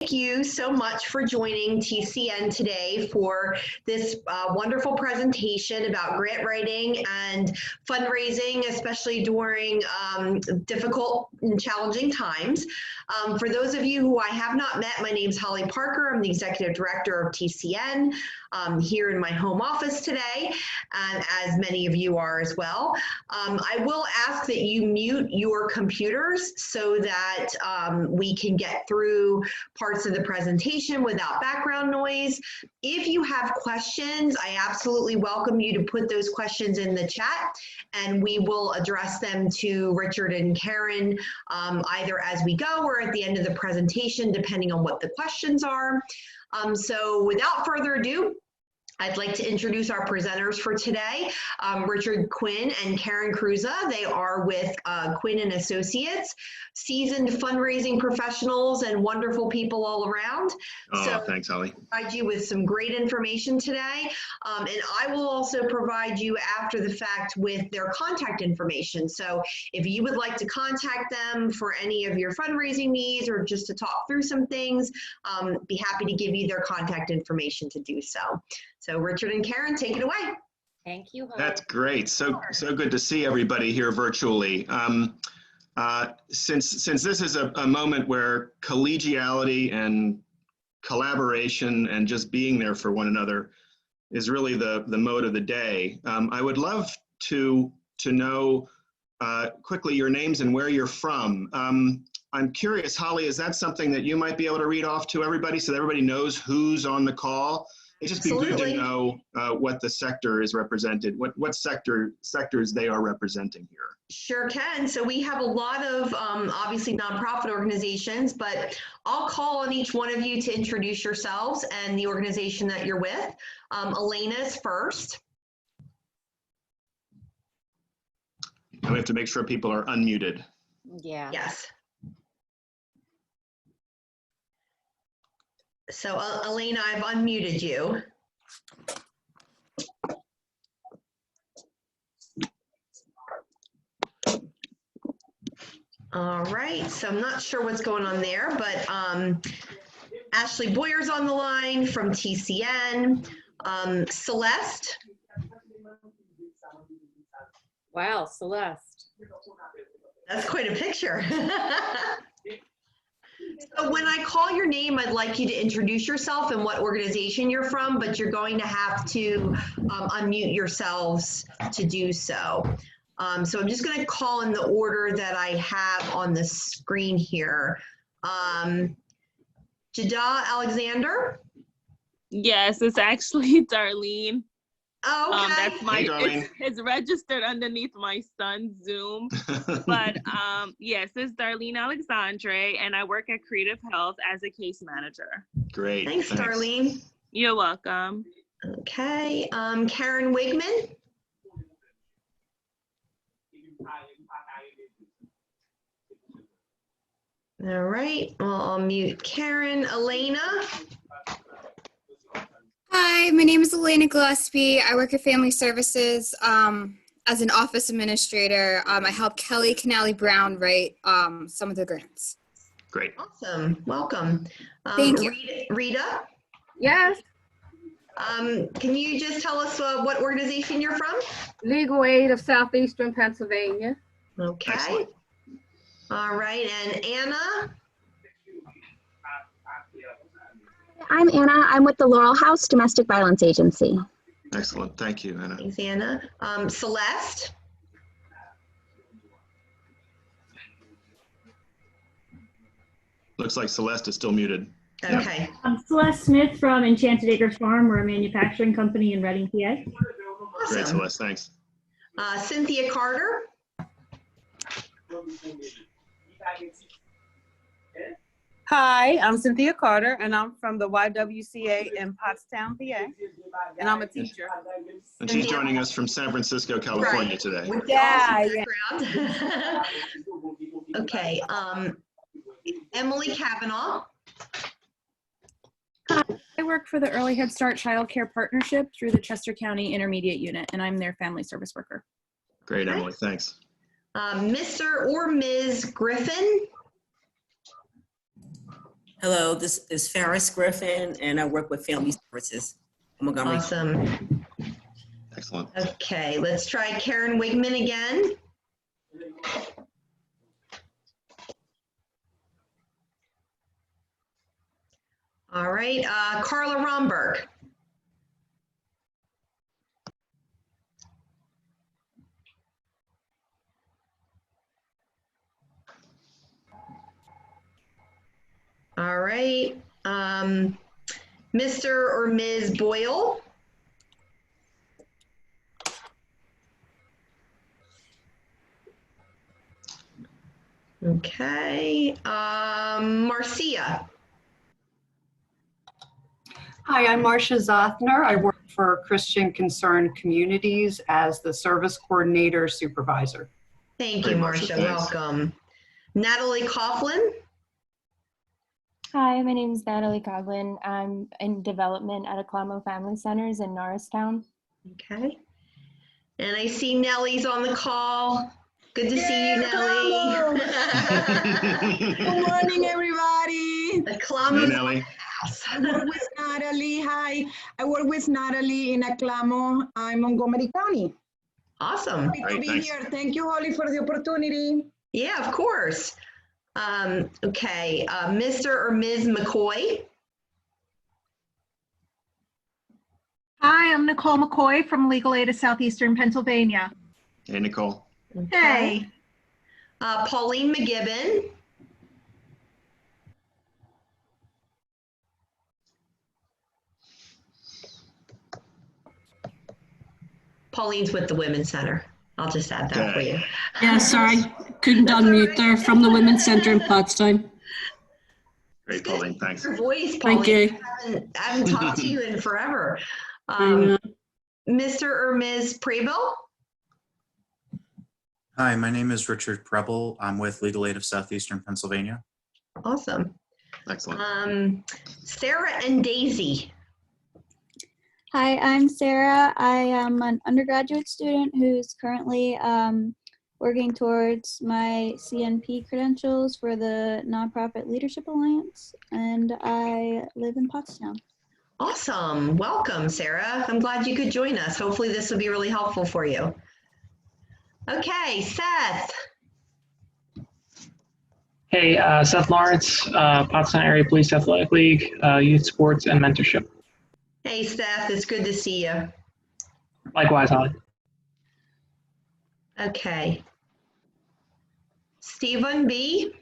Thank you so much for joining TCN today for this wonderful presentation about grant writing and fundraising, especially during difficult and challenging times. For those of you who I have not met, my name is Holly Parker. I'm the Executive Director of TCN here in my home office today, and as many of you are as well. I will ask that you mute your computers so that we can get through parts of the presentation without background noise. If you have questions, I absolutely welcome you to put those questions in the chat, and we will address them to Richard and Karen either as we go or at the end of the presentation, depending on what the questions are. So without further ado, I'd like to introduce our presenters for today, Richard Quinn and Karen Cruza. They are with Quinn and Associates, seasoned fundraising professionals and wonderful people all around. Oh, so thanks, Holly. Provide you with some great information today, and I will also provide you after the fact with their contact information. So if you would like to contact them for any of your fundraising needs or just to talk through some things, be happy to give you their contact information to do so. So Richard and Karen, take it away. Thank you, Holly. That's great. So good to see everybody here virtually. Since this is a moment where collegiality and collaboration and just being there for one another is really the mode of the day, I would love to know quickly your names and where you're from. I'm curious, Holly, is that something that you might be able to read off to everybody so that everybody knows who's on the call? It'd just be good to know what the sector is represented, what sectors they are representing here. Sure can. So we have a lot of obviously nonprofit organizations, but I'll call on each one of you to introduce yourselves and the organization that you're with. Elena's first. And we have to make sure people are unmuted. Yeah. Yes. So Elena, I've unmuted you. All right, so I'm not sure what's going on there, but Ashley Boyer's on the line from TCN. Celeste. Wow, Celeste. That's quite a picture. So when I call your name, I'd like you to introduce yourself and what organization you're from, but you're going to have to unmute yourselves to do so. So I'm just going to call in the order that I have on the screen here. Jada Alexander? Yes, it's actually Darlene. Oh, okay. That's my, it's registered underneath my son's Zoom. But yes, it's Darlene Alexandre, and I work at Creative Health as a case manager. Great. Thanks, Darlene. You're welcome. Okay, Karen Wigman. All right, well, I'll mute Karen. Elena. Hi, my name is Elena Gillespie. I work at Family Services as an office administrator. I help Kelly Canally Brown write some of the grants. Great. Awesome. Welcome. Thank you. Rita? Yes. Can you just tell us what organization you're from? Legal Aid of Southeastern Pennsylvania. Okay. Excellent. All right, and Anna? I'm Anna. I'm with the Laurel House Domestic Violence Agency. Excellent. Thank you, Anna. Thanks, Anna. Celeste? Looks like Celeste is still muted. Okay. I'm Celeste Smith from Enchanted Acres Farm. We're a manufacturing company in Reading, PA. Awesome. Great, Celeste. Thanks. Cynthia Carter? Hi, I'm Cynthia Carter, and I'm from the YWCA in Pottstown, PA, and I'm a teacher. And she's joining us from San Francisco, California today. With Yeah, background. Okay, Emily Kavanaugh. I work for the Early Head Start Child Care Partnership through the Chester County Intermediate Unit, and I'm their family service worker. Great, Emily. Thanks. Mr. or Ms. Griffin. Hello, this is Ferris Griffin, and I work with Family Services in Montgomery. Awesome. Excellent. Okay, let's try Karen Wigman again. All right, Carla Romberg. All right, Mr. or Ms. Boyle. Okay, Marcia. Hi, I'm Marcia Zothner. I work for Christian Concerned Communities as the Service Coordinator Supervisor. Thank you, Marcia. Welcome. Natalie Coughlin. Hi, my name is Natalie Coughlin. I'm in development at Aclamo Family Centers in Norristown. Okay. And I see Nellie's on the call. Good to see you, Nellie. Good morning, everybody. Aclamo. Hey, Nellie. I work with Natalie. Hi, I work with Natalie in Aclamo. I'm Montgomery County. Awesome. Happy to be here. Thank you, Holly, for the opportunity. Yeah, of course. Okay, Mr. or Ms. McCoy. Hi, I'm Nicole McCoy from Legal Aid of Southeastern Pennsylvania. Hey, Nicole. Hey. Pauline McGibbon. Pauline's with the Women's Center. I'll just add that for you. Yeah, sorry, couldn't unmute there from the Women's Center in Pottstown. Great, Pauline, thanks. Your voice, Pauline. Thank you. I haven't talked to you in forever. Mr. or Ms. Preble? Hi, my name is Richard Preble. I'm with Legal Aid of Southeastern Pennsylvania. Awesome. Excellent. Sarah and Daisy. Hi, I'm Sarah. I am an undergraduate student who's currently working towards my CNP credentials for the Nonprofit Leadership Alliance, and I live in Pottstown. Awesome. Welcome, Sarah. I'm glad you could join us. Hopefully this will be really helpful for you. Okay, Seth. Hey, Seth Lawrence, Pottstown Area Police Athletic League, Youth Sports and Mentorship. Hey, Seth. It's good to see you. Likewise, Holly. Okay. Stephen B.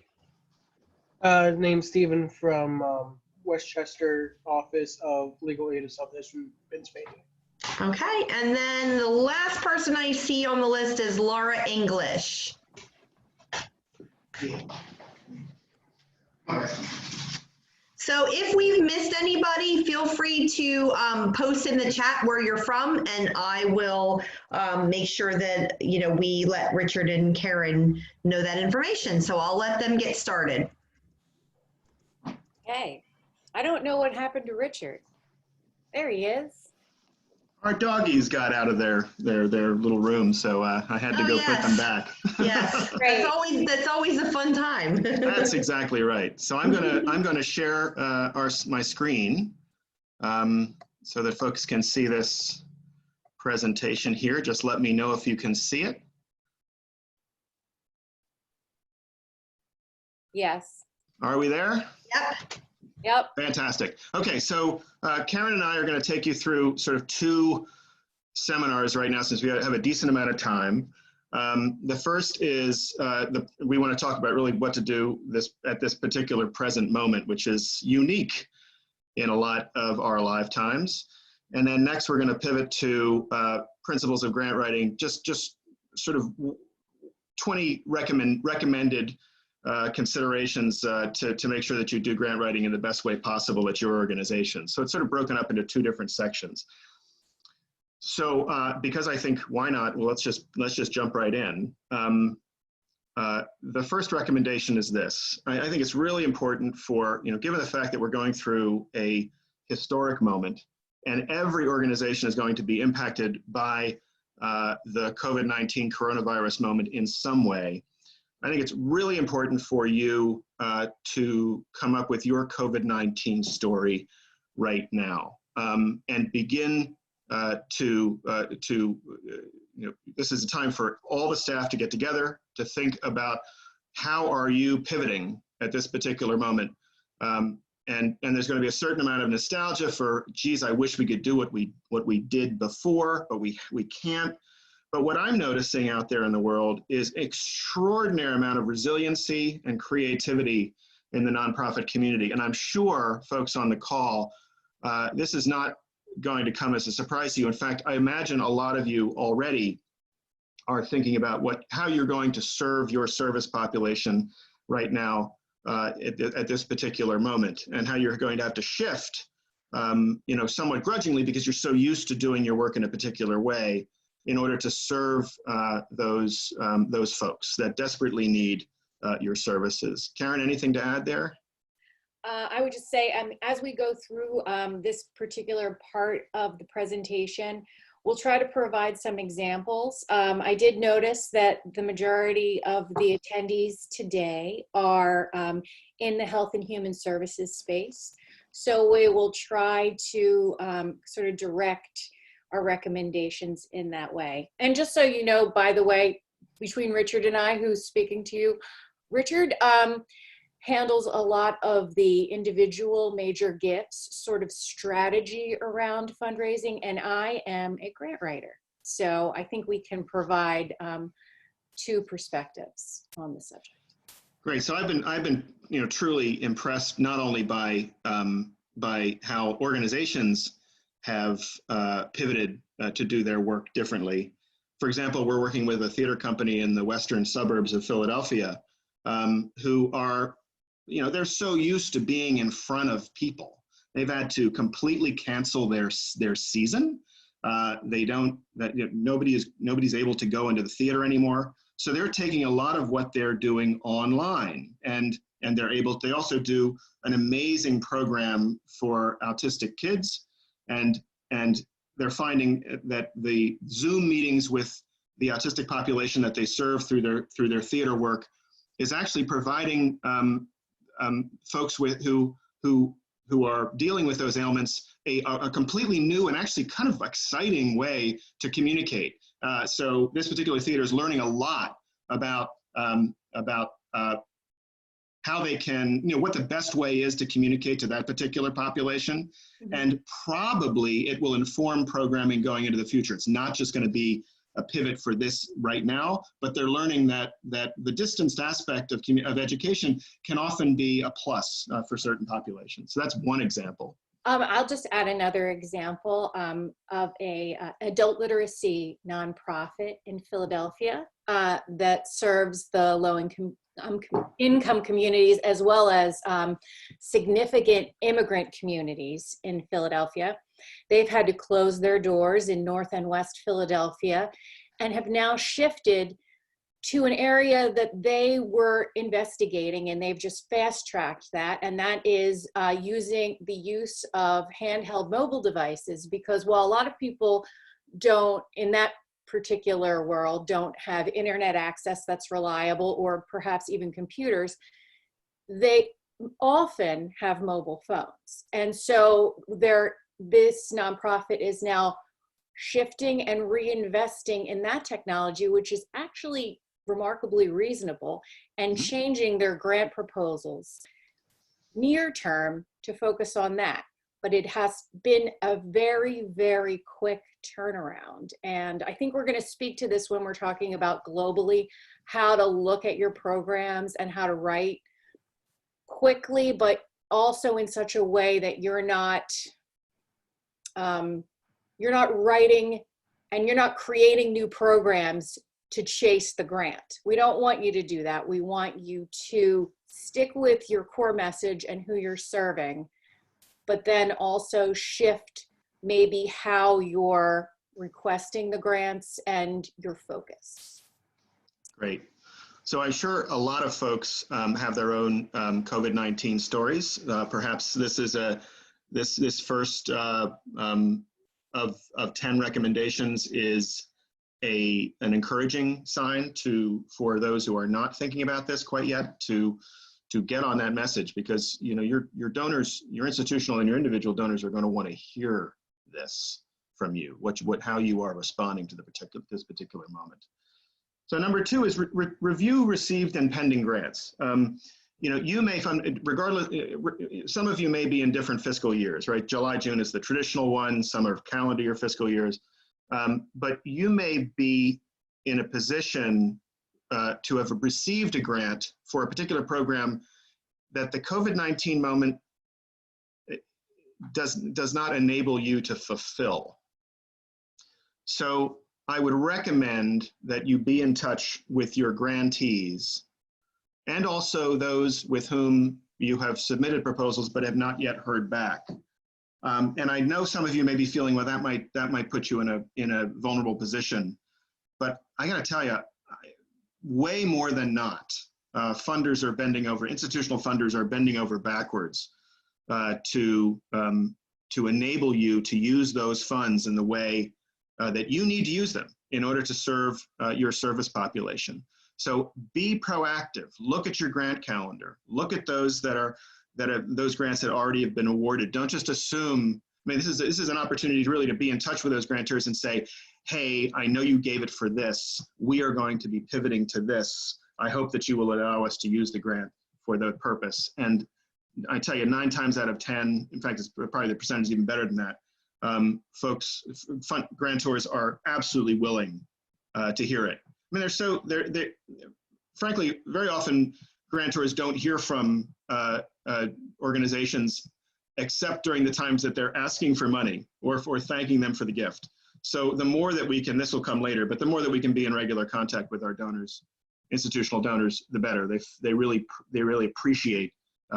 Name's Stephen from Westchester office of Legal Aid of Southeastern Pennsylvania. Okay, and then the last person I see on the list is Laura English. So if we've missed anybody, feel free to post in the chat where you're from, and I will make sure that, you know, we let Richard and Karen know that information. So I'll let them get started. Okay. I don't know what happened to Richard. There he is. Our doggies got out of their little room, so I had to go put them back. Yes, that's always a fun time. That's exactly right. So I'm gonna share my screen so that folks can see this presentation here. Just let me know if you can see it. Yes. Are we there? Yep. Yep. Fantastic. Okay, so Karen and I are going to take you through sort of two seminars right now since we have a decent amount of time. The first is we want to talk about really what to do at this particular present moment, which is unique in a lot of our lifetimes. And then next we're going to pivot to principles of grant writing, just sort of 20 recommended considerations to make sure that you do grant writing in the best way possible at your organization. So it's sort of broken up into two different sections. So because I think why not? Well, let's just jump right in. The first recommendation is this. I think it's really important for, given the fact that we're going through a historic moment and every organization is going to be impacted by the COVID-19 coronavirus moment in some way. I think it's really important for you to come up with your COVID-19 story right now, and begin this is a time for all the staff to get together to think about how are you pivoting at this particular moment. And there's going to be a certain amount of nostalgia for, geez, I wish we could do what we did before, but we can't. But what I'm noticing out there in the world is extraordinary amount of resiliency and creativity in the nonprofit community. And I'm sure folks on the call, this is not going to come as a surprise to you. In fact, I imagine a lot of you already are thinking about how you're going to serve your service population right now at this particular moment, and how you're going to have to shift, somewhat grudgingly, because you're so used to doing your work in a particular way, in order to serve those folks that desperately need your services. Karen, anything to add there? I would just say, as we go through this particular part of the presentation, we'll try to provide some examples. I did notice that the majority of the attendees today are in the Health and Human Services space. So we will try to sort of direct our recommendations in that way. And just so you know, by the way, between Richard and I, who's speaking to you, Richard handles a lot of the individual major gifts sort of strategy around fundraising, and I am a grant writer. So I think we can provide two perspectives on the subject. Great. So I've been truly impressed not only by how organizations have pivoted to do their work differently. For example, we're working with a theater company in the western suburbs of Philadelphia who are, they're so used to being in front of people. They've had to completely cancel their season. Nobody's able to go into the theater anymore. So they're taking a lot of what they're doing online, and they also do an amazing program for autistic kids, and they're finding that the Zoom meetings with the autistic population that they serve through their theater work is actually providing folks who are dealing with those ailments a completely new and actually kind of exciting way to communicate. So this particular theater is learning a lot about how they can, what the best way is to communicate to that particular population. Mm-hmm. And probably it will inform programming going into the future. It's not just going to be a pivot for this right now, but they're learning that the distanced aspect of education can often be a plus for certain populations. So that's one example. I'll just add another example of a adult literacy nonprofit in Philadelphia that serves the low-income communities, as well as significant immigrant communities in Philadelphia. They've had to close their doors in North and West Philadelphia and have now shifted to an area that they were investigating, and they've just fast-tracked that, and that is using the use of handheld mobile devices, because while a lot of people don't, in that particular world, don't have internet access that's reliable, or perhaps even computers, they often have mobile phones. And so this nonprofit is now shifting and reinvesting in that technology, which is actually remarkably reasonable, and changing their grant proposals near term to focus on that. But it has been a very, very quick turnaround. And I think we're going to speak to this when we're talking about globally, how to look at your programs and how to write quickly, but also in such a way that you're not writing and you're not creating new programs to chase the grant. We don't want you to do that. We want you to stick with your core message and who you're serving, but then also shift maybe how you're requesting the grants and your focus. Great. So I'm sure a lot of folks have their own COVID-19 stories. Perhaps this is this first of 10 recommendations is an encouraging sign for those who are not thinking about this quite yet to get on that message, because your donors, your institutional and your individual donors are going to want to hear this from you, how you are responding to this particular moment. So number 2 is review received and pending grants. You may fund, regardless, some of you may be in different fiscal years, right? July, June is the traditional one, some are calendar year fiscal years, but you may be in a position to have received a grant for a particular program that the COVID-19 moment does not enable you to fulfill. So I would recommend that you be in touch with your grantees and also those with whom you have submitted proposals but have not yet heard back. And I know some of you may be feeling, well, that might put you in a vulnerable position, but I got to tell you, way more than not, funders are bending over, institutional funders are bending over backwards to enable you to use those funds in the way that you need to use them in order to serve your service population. So be proactive. Look at your grant calendar. Look at those those grants that already have been awarded. Don't just assume. I mean, this is an opportunity to really be in touch with those grantors and say, hey, I know you gave it for this. We are going to be pivoting to this. I hope that you will allow us to use the grant for the purpose. And I tell you, 9 times out of 10, in fact, it's probably the percentage is even better than that. Grantors are absolutely willing to hear it. I mean, frankly, very often grantors don't hear from organizations except during the times that they're asking for money or for thanking them for the gift. So the more that we can, this will come later, but the more that we can be in regular contact with our donors, institutional donors, the better. They really appreciate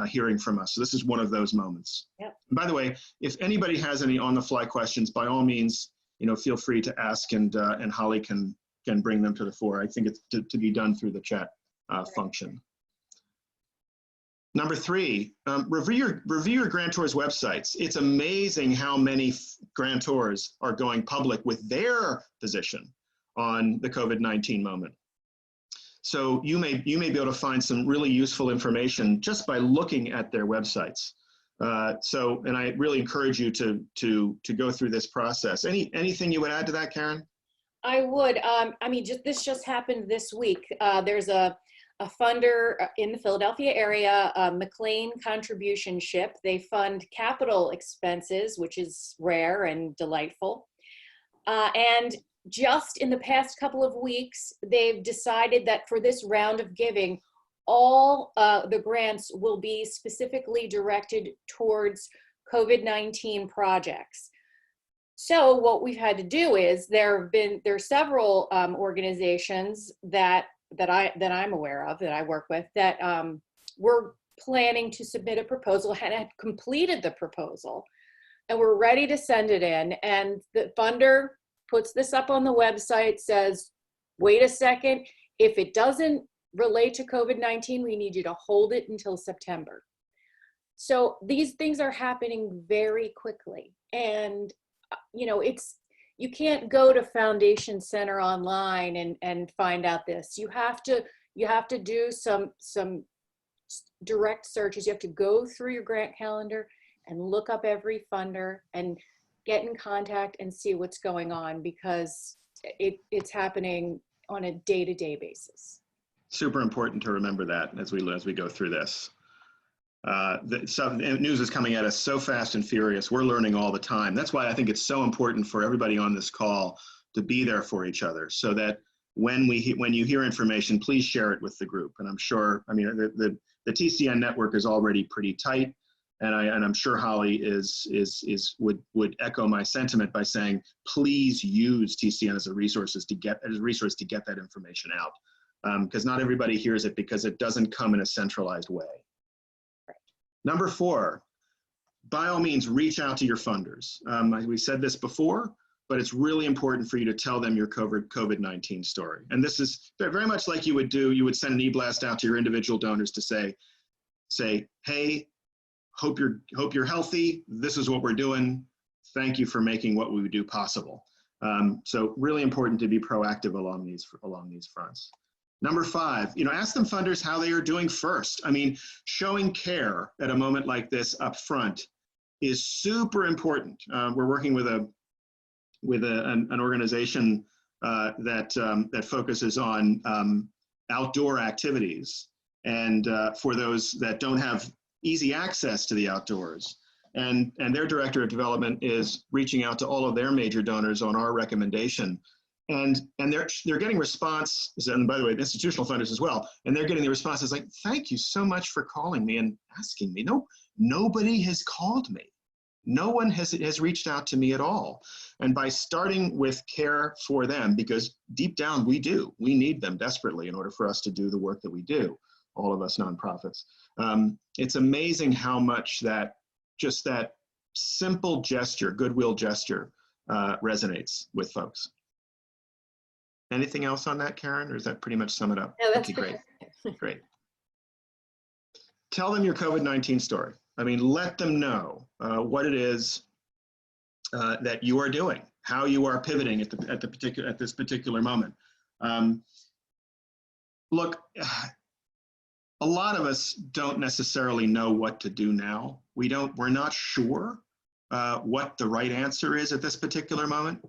hearing from us. So this is one of those moments. Yep. And by the way, if anybody has any on-the-fly questions, by all means, feel free to ask, and Holly can bring them to the fore. I think it's to be done through the chat function. Number 3, review your grantors' websites. It's amazing how many grantors are going public with their position on the COVID-19 moment. So you may be able to find some really useful information just by looking at their websites. And I really encourage you to go through this process. Anything you would add to that, Karen? I would. I mean, this just happened this week. There's a funder in the Philadelphia area, McLean Contribution Ship. They fund capital expenses, which is rare and delightful. And just in the past couple of weeks, they've decided that for this round of giving, all the grants will be specifically directed towards COVID-19 projects. So what we've had to do is there are several organizations that I'm aware of, that I work with, that we're planning to submit a proposal and had completed the proposal, and we're ready to send it in. And the funder puts this up on the website, says, wait a second, if it doesn't relate to COVID-19, we need you to hold it until September. So these things are happening very quickly. And you can't go to Foundation Center online and find out this. You have to do some direct searches. You have to go through your grant calendar and look up every funder and get in contact and see what's going on, because it's happening on a day-to-day basis. Super important to remember that as we go through this. News is coming at us so fast and furious. We're learning all the time. That's why I think it's so important for everybody on this call to be there for each other, so that when you hear information, please share it with the group. And I'm sure, I mean, the TCN network is already pretty tight, and I'm sure Holly would echo my sentiment by saying, please use TCN as a resource to get that information out, because not everybody hears it because it doesn't come in a centralized way. Number 4, by all means, reach out to your funders. We said this before, but it's really important for you to tell them your COVID-19 story. And this is very much like you would send an e-blast out to your individual donors to say, hey, hope you're healthy. This is what we're doing. Thank you for making what we do possible. So really important to be proactive along these fronts. Number 5, ask them funders how they are doing first. I mean, showing care at a moment like this up front is super important. We're working with an organization that focuses on outdoor activities, and for those that don't have easy access to the outdoors. And their director of development is reaching out to all of their major donors on our recommendation. And they're getting response, and by the way, the institutional funders as well, and they're getting the responses like, thank you so much for calling me and asking me. No, nobody has called me. No one has reached out to me at all. And by starting with care for them, because deep down we need them desperately in order for us to do the work that we do, all of us nonprofits. It's amazing how much that simple gesture, goodwill gesture, resonates with folks. Anything else on that, Karen, or does that pretty much sum it up? No, that's okay, great. Great. Tell them your COVID-19 story. I mean, let them know what it is that you are doing, how you are pivoting at this particular moment. Look, a lot of us don't necessarily know what to do now. We're not sure what the right answer is at this particular moment.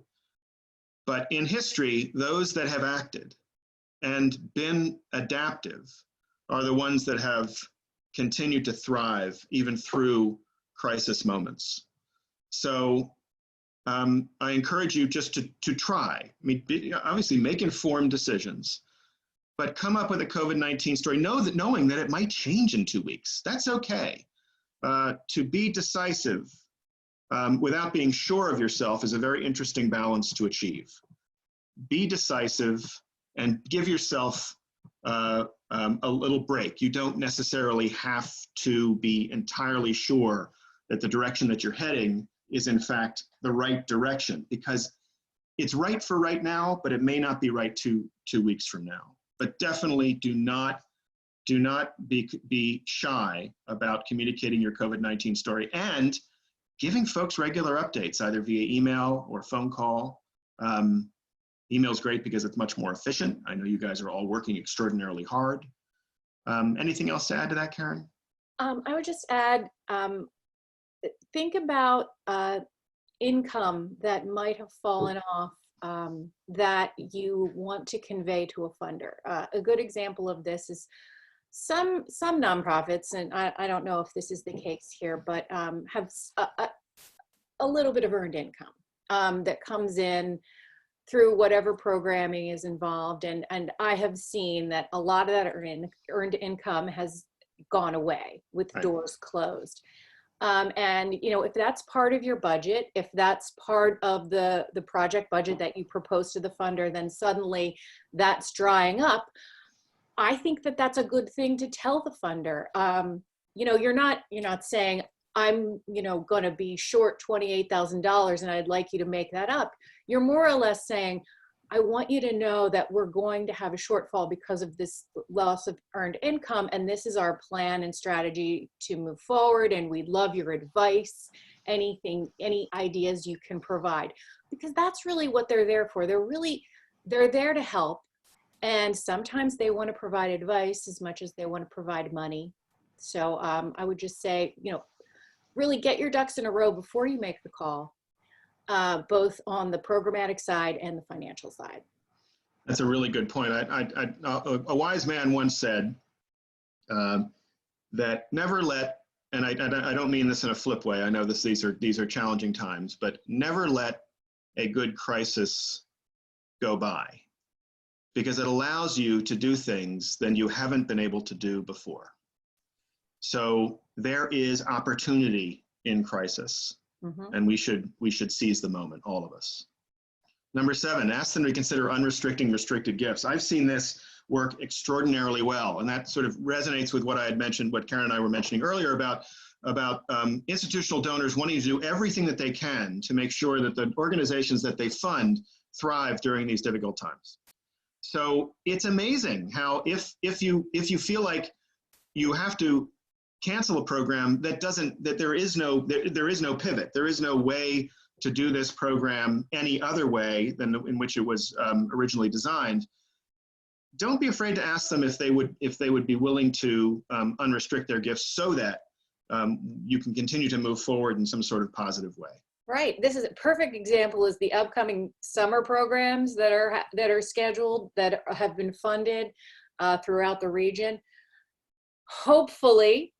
But in history, those that have acted and been adaptive are the ones that have continued to thrive even through crisis moments. So I encourage you just to try. I mean, obviously make informed decisions, but come up with a COVID-19 story, knowing that it might change in 2 weeks. That's okay. To be decisive without being sure of yourself is a very interesting balance to achieve. Be decisive and give yourself a little break. You don't necessarily have to be entirely sure that the direction that you're heading is in fact the right direction, because it's right for right now, but it may not be right two weeks from now. But definitely do not be shy about communicating your COVID-19 story and giving folks regular updates, either via email or phone call. Email's great because it's much more efficient. I know you guys are all working extraordinarily hard. Anything else to add to that, Karen? I would just add, think about income that might have fallen off that you want to convey to a funder. A good example of this is some nonprofits, and I don't know if this is the case here, but have a little bit of earned income that comes in through whatever programming is involved. And I have seen that a lot of that earned income has gone away with doors closed. And if that's part of your budget, if that's part of the project budget that you propose to the funder, then suddenly that's drying up. I think that that's a good thing to tell the funder. You're not saying, I'm going to be short $28,000 and I'd like you to make that up. You're more or less saying, I want you to know that we're going to have a shortfall because of this loss of earned income, and this is our plan and strategy to move forward, and we'd love your advice, any ideas you can provide, because that's really what they're there for. They're there to help, and sometimes they want to provide advice as much as they want to provide money. So I would just say, really get your ducks in a row before you make the call, both on the programmatic side and the financial side. That's a really good point. A wise man once said that never let, and I don't mean this in a flip way, I know these are challenging times, but never let a good crisis go by, because it allows you to do things that you haven't been able to do before. So there is opportunity in crisis, and we should seize the moment, all of us. Number 7, ask them to consider unrestricting restricted gifts. I've seen this work extraordinarily well, and that sort of resonates with what I had mentioned, what Karen and I were mentioning earlier about institutional donors wanting to do everything that they can to make sure that the organizations that they fund thrive during these difficult times. So it's amazing how if you feel like you have to cancel a program that there is no pivot, there is no way to do this program any other way than in which it was originally designed, don't be afraid to ask them if they would be willing to unrestrict their gifts so that you can continue to move forward in some sort of positive way. Right. This is a perfect example is the upcoming summer programs that are scheduled, that have been funded throughout the region. Hopefully,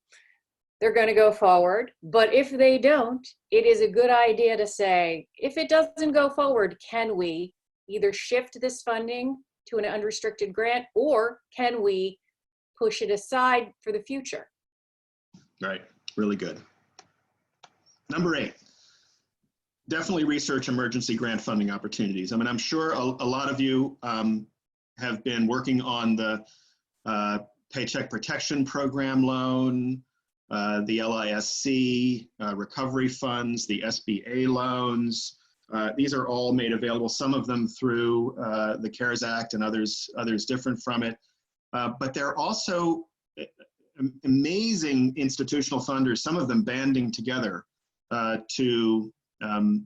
they're going to go forward. But if they don't, it is a good idea to say, if it doesn't go forward, can we either shift this funding to an unrestricted grant, or can we push it aside for the future? Right. Really good. Number 8. Definitely research emergency grant funding opportunities. I mean, I'm sure a lot of you have been working on the Paycheck Protection Program loan, the LISC recovery funds, the SBA loans. These are all made available, some of them through the CARES Act and others different from it. But there are also amazing institutional funders, some of them banding together to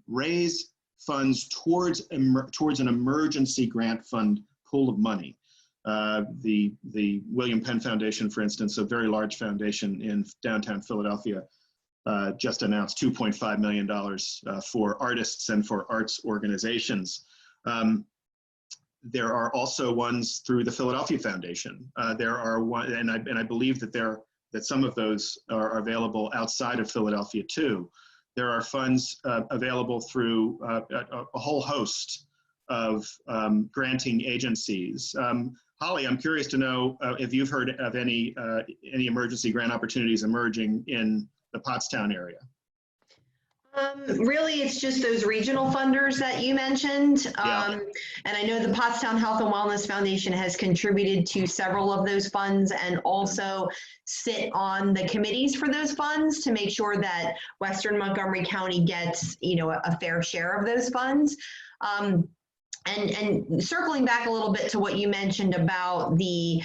raise funds towards an emergency grant fund pool of money. The William Penn Foundation, for instance, a very large foundation in downtown Philadelphia, just announced $2.5 million for artists and for arts organizations. There are also ones through the Philadelphia Foundation. There are one, and I believe that some of those are available outside of Philadelphia too. There are funds available through a whole host of granting agencies. Holly, I'm curious to know if you've heard of any emergency grant opportunities emerging in the Pottstown area. Really, it's just those regional funders that you mentioned. And I know the Pottstown Health and Wellness Foundation has contributed to several of those funds and also sit on the committees for those funds to make sure that Western Montgomery County gets, a fair share of those funds. And circling back a little bit to what you mentioned about the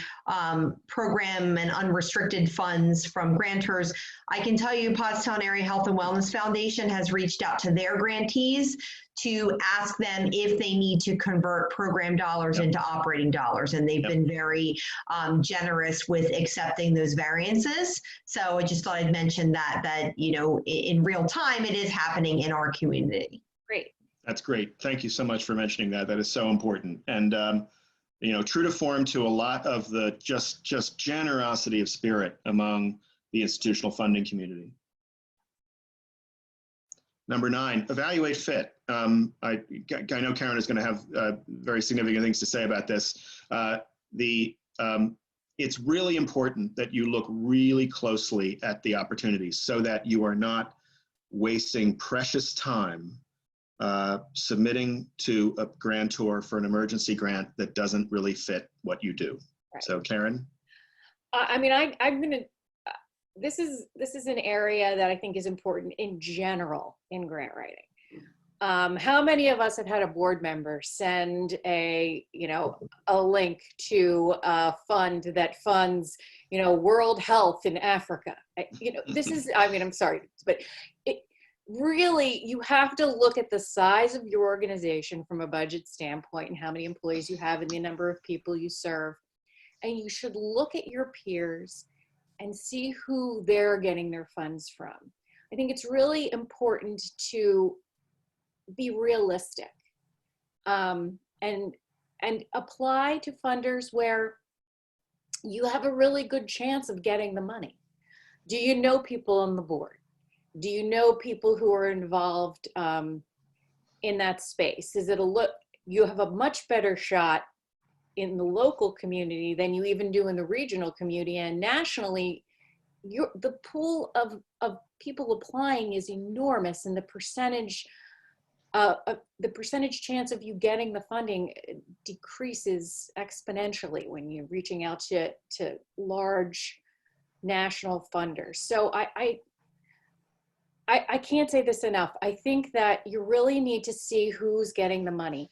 program and unrestricted funds from grantors, I can tell you Pottstown Area Health and Wellness Foundation has reached out to their grantees to ask them if they need to convert program dollars into operating dollars. And they've been very generous with accepting those variances. So I just thought I'd mention that in real time, it is happening in our community. Great. That's great. Thank you so much for mentioning that. That is so important. And, true to form to a lot of the just generosity of spirit among the institutional funding community. Number 9, evaluate fit. I know Karen is going to have very significant things to say about this. It's really important that you look really closely at the opportunities so that you are not wasting precious time submitting to a grantor for an emergency grant that doesn't really fit what you do. Right. So Karen? This is an area that I think is important in general in grant writing. How many of us have had a board member send a link to a fund that funds, World Health in Africa? This is, I'm sorry, but really, you have to look at the size of your organization from a budget standpoint and how many employees you have and the number of people you serve. And you should look at your peers and see who they're getting their funds from. I think it's really important to be realistic and apply to funders where you have a really good chance of getting the money. Do you know people on the board? Do you know people who are involved in that space? You have a much better shot in the local community than you even do in the regional community, and nationally, the pool of people applying is enormous, and the percentage chance of you getting the funding decreases exponentially when you're reaching out to large national funders. So I can't say this enough. I think that you really need to see who's getting the money.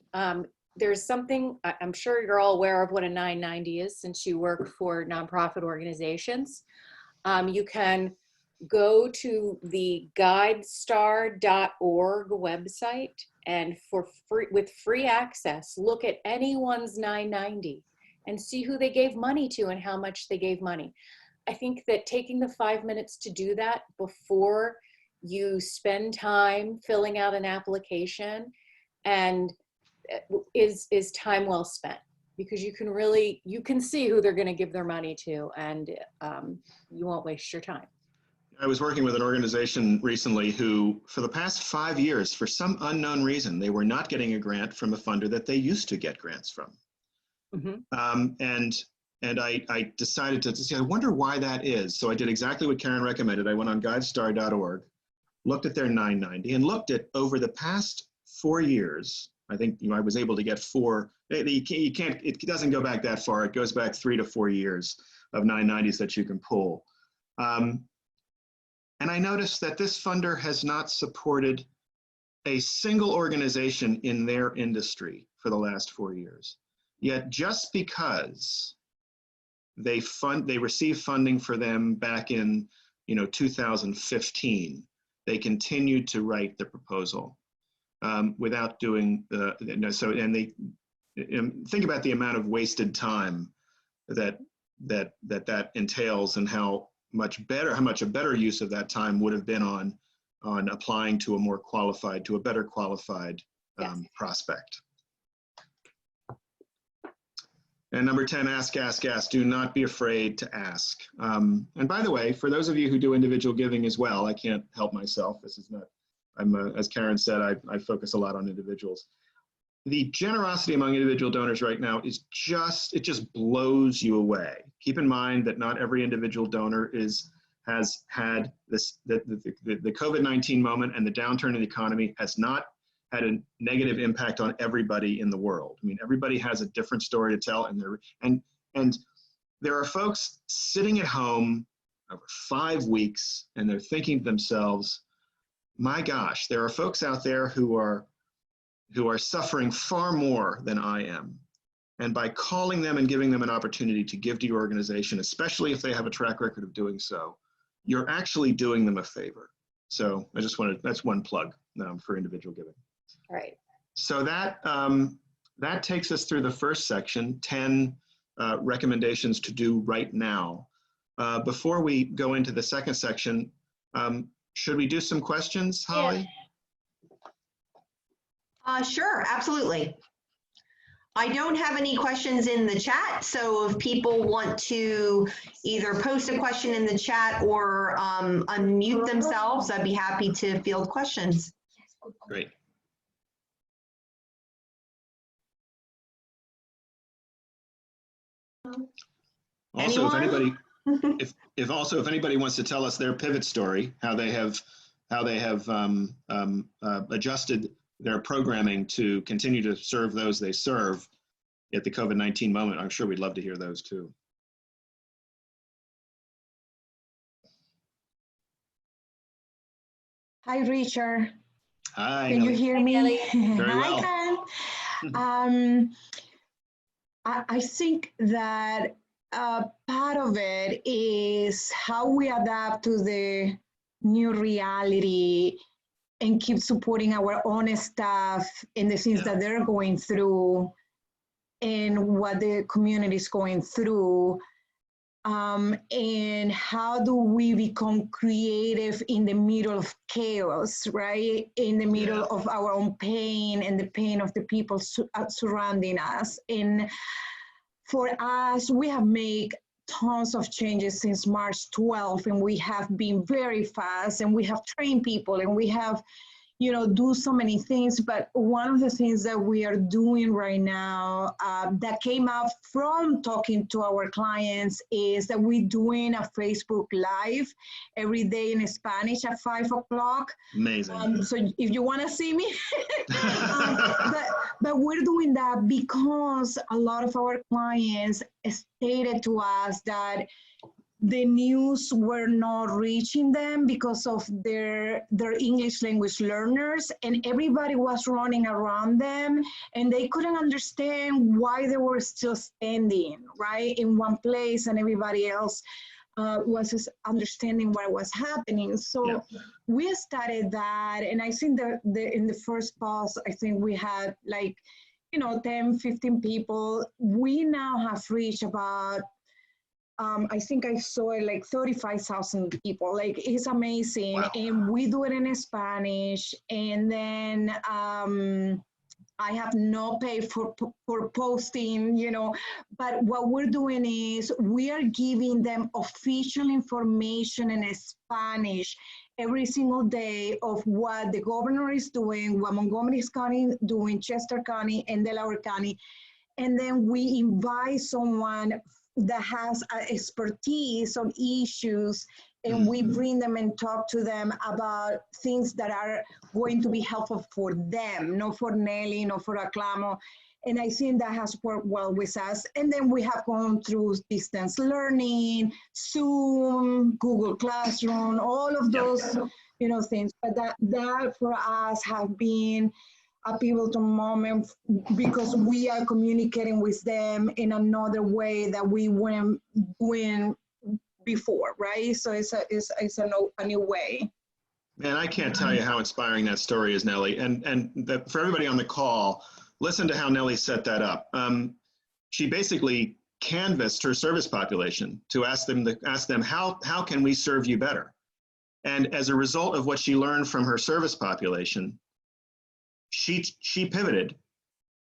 There's something, I'm sure you're all aware of what a 990 is since you work for nonprofit organizations. You can go to the guidestar.org website and with free access, look at anyone's 990 and see who they gave money to and how much they gave money. I think that taking the 5 minutes to do that before you spend time filling out an application and is time well spent, because you can see who they're going to give their money to, and you won't waste your time. I was working with an organization recently who, for the past 5 years, for some unknown reason, they were not getting a grant from a funder that they used to get grants from. And I decided to say, I wonder why that is. So I did exactly what Karen recommended. I went on guidestar.org, looked at their 990, and looked at over the past 4 years. I think I was able to get 4. It doesn't go back that far. It goes back 3 to 4 years of 990s that you can pull. And I noticed that this funder has not supported a single organization in their industry for the last 4 years. Yet just because they received funding for them back in 2015, they continued to write the proposal without doing think about the amount of wasted time that entails, and how much a better use of that time would have been on applying to a better qualified prospect. And number 10, ask, ask, ask. Do not be afraid to ask. And by the way, for those of you who do individual giving as well, I can't help myself. This is not, as Karen said, I focus a lot on individuals. The generosity among individual donors right now is it just blows you away. Keep in mind that not every individual donor has had this, the COVID-19 moment and the downturn in the economy has not had a negative impact on everybody in the world. I mean, everybody has a different story to tell, and there are folks sitting at home over 5 weeks, and they're thinking to themselves, my gosh, there are folks out there who are suffering far more than I am. And by calling them and giving them an opportunity to give to your organization, especially if they have a track record of doing so, you're actually doing them a favor. So I just wanted, that's one plug for individual giving. All right. So that takes us through the first section, 10 recommendations to do right now. Before we go into the second section, should we do some questions, Holly? Yeah. Sure, absolutely. I don't have any questions in the chat, so if people want to either post a question in the chat or unmute themselves, I'd be happy to field questions. Great. Also, if anybody, if anybody wants to tell us their pivot story, how they have adjusted their programming to continue to serve those they serve at the COVID-19 moment, I'm sure we'd love to hear those too. Hi, Richard. Hi. Can you hear me? Very well. Hi, Ken. I think that part of it is how we adapt to the new reality and keep supporting our own staff in the things that they're going through and what the community is going through. And how do we become creative in the middle of chaos, right? In the middle of our own pain and the pain of the people surrounding us. And for us, we have made tons of changes since March 12th, and we have been very fast, and we have trained people, and we have, do so many things. But one of the things that we are doing right now that came out from talking to our clients is that we're doing a Facebook Live every day in Spanish at 5 o'clock. Amazing. So if you want to see me, but we're doing that because a lot of our clients stated to us that the news were not reaching them because of their English language learners, and everybody was running around them, and they couldn't understand why they were still standing right in one place and everybody else was just understanding what was happening. So we started that, and I think in the first pulse, I think we had like, 10, 15 people. We now have reached about, I think I saw it like 35,000 people. Like, it's amazing. Wow. And we do it in Spanish. And then I have no pay for posting, but what we're doing is we are giving them official information in Spanish every single day of what the governor is doing, what Montgomery County is doing, Chester County, and Delaware County. And then we invite someone that has expertise on issues, and we bring them and talk to them about things that are going to be helpful for them, not for Nelly, not for Aclamo. And I think that has worked well with us. And then we have gone through distance learning, Zoom, Google Classroom, all of those, things. But that for us have been a pivotal moment because we are communicating with them in another way that we weren't doing before, right? So it's a new way. Man, I can't tell you how inspiring that story is, Nellie. And for everybody on the call, listen to how Nellie set that up. She basically canvassed her service population to ask them how can we serve you better? And as a result of what she learned from her service population, she pivoted,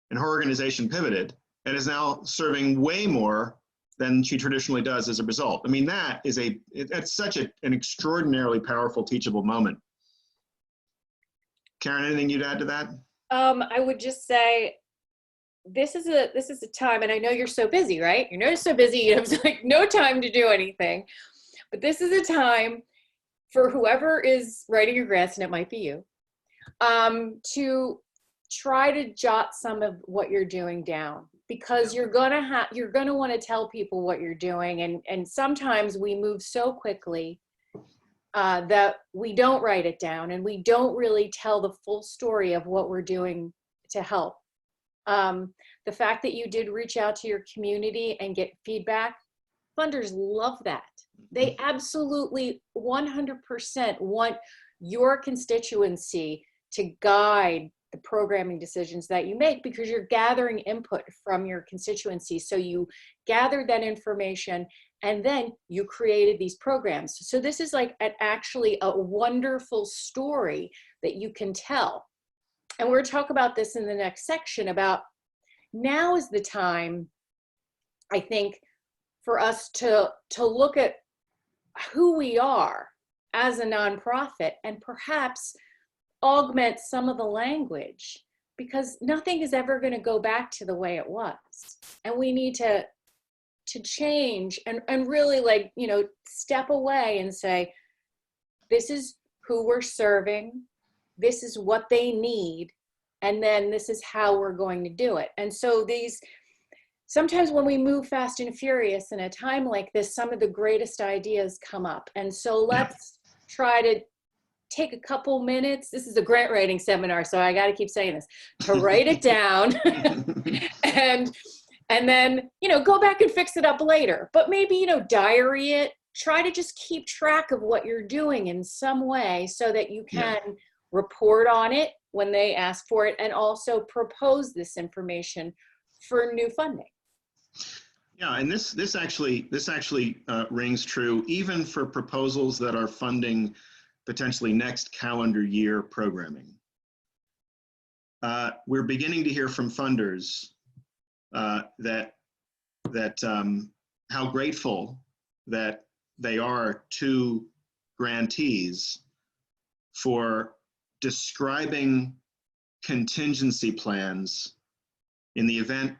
and her organization pivoted, and is now serving way more than she traditionally does as a result. I mean, that's such an extraordinarily powerful, teachable moment. Karen, anything you'd add to that? I would just say, this is a time, and I know you're so busy, right? You're so busy, you have like no time to do anything. But this is a time for whoever is writing your grants, and it might be you, to try to jot some of what you're doing down, because you're gonna want to tell people what you're doing, and sometimes we move so quickly that we don't write it down, and we don't really tell the full story of what we're doing to help. The fact that you did reach out to your community and get feedback, funders love that. They absolutely 100% want your constituency to guide the programming decisions that you make, because you're gathering input from your constituency. So you gathered that information and then you created these programs. So this is like actually a wonderful story that you can tell. And we're going to talk about this in the next section about now is the time, I think, for us to look at who we are as a nonprofit and perhaps augment some of the language, because nothing is ever going to go back to the way it was. And we need to change and really, like, step away and say, this is who we're serving, this is what they need, and then this is how we're going to do it. And so sometimes when we move fast and furious in a time like this, some of the greatest ideas come up. And so let's try to take a couple minutes. This is a grant writing seminar, so I got to keep saying this, to write it down and then, go back and fix it up later. But maybe, diary it, try to just keep track of what you're doing in some way so that you can report on it when they ask for it, and also propose this information for new funding. Yeah, and this actually rings true even for proposals that are funding potentially next calendar year programming. We're beginning to hear from funders that how grateful that they are to grantees for describing contingency plans in the event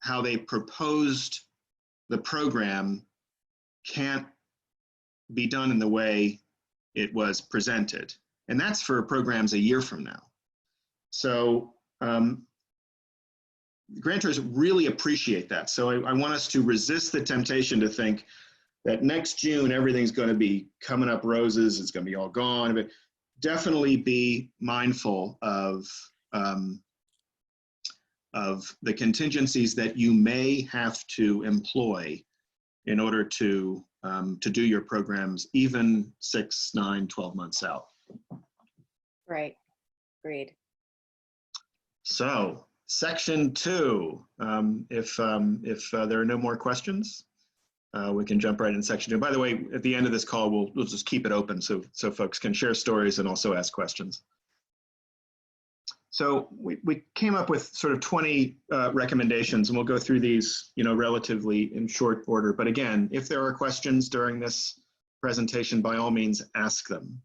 how they proposed the program can't be done in the way it was presented. And that's for programs a year from now. So grantors really appreciate that. So I want us to resist the temptation to think that next June, everything's going to be coming up roses, it's going to be all gone. But definitely be mindful of the contingencies that you may have to employ in order to to do your programs even 6, 9, 12 months out. Right. Agreed. So section 2, if there are no more questions, we can jump right in section 2. By the way, at the end of this call, we'll just keep it open so folks can share stories and also ask questions. So we came up with sort of 20 recommendations, and we'll go through these, relatively in short order. But again, if there are questions during this presentation, by all means, ask them.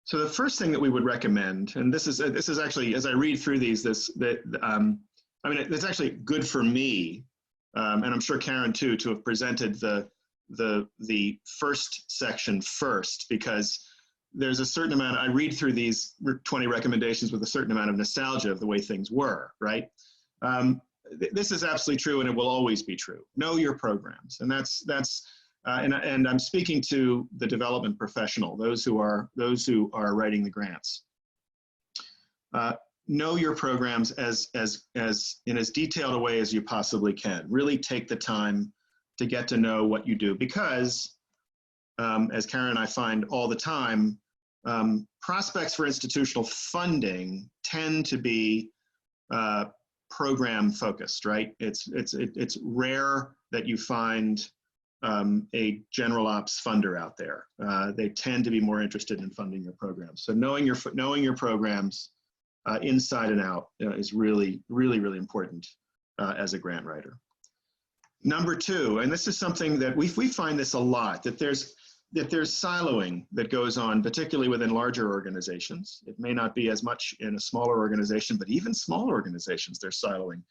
So the first thing that we would recommend, and this is actually, as I read through these, it's actually good for me, and I'm sure Karen too, to have presented the first section first, because there's a certain amount, I read through these 20 recommendations with a certain amount of nostalgia of the way things were, right? This is absolutely true, and it will always be true. Know your programs, and and I'm speaking to the development professional, those who are writing the grants. Know your programs as in as detailed a way as you possibly can. Really take the time to get to know what you do, because as Karen and I find all the time, prospects for institutional funding tend to be program focused, right? It's rare that you find a general ops funder out there. They tend to be more interested in funding your programs. So knowing your programs inside and out is really, really, really important as a grant writer. Number 2, and this is something that we find this a lot, that there's siloing that goes on, particularly within larger organizations. It may not be as much in a smaller organization, but even smaller organizations, there's siloing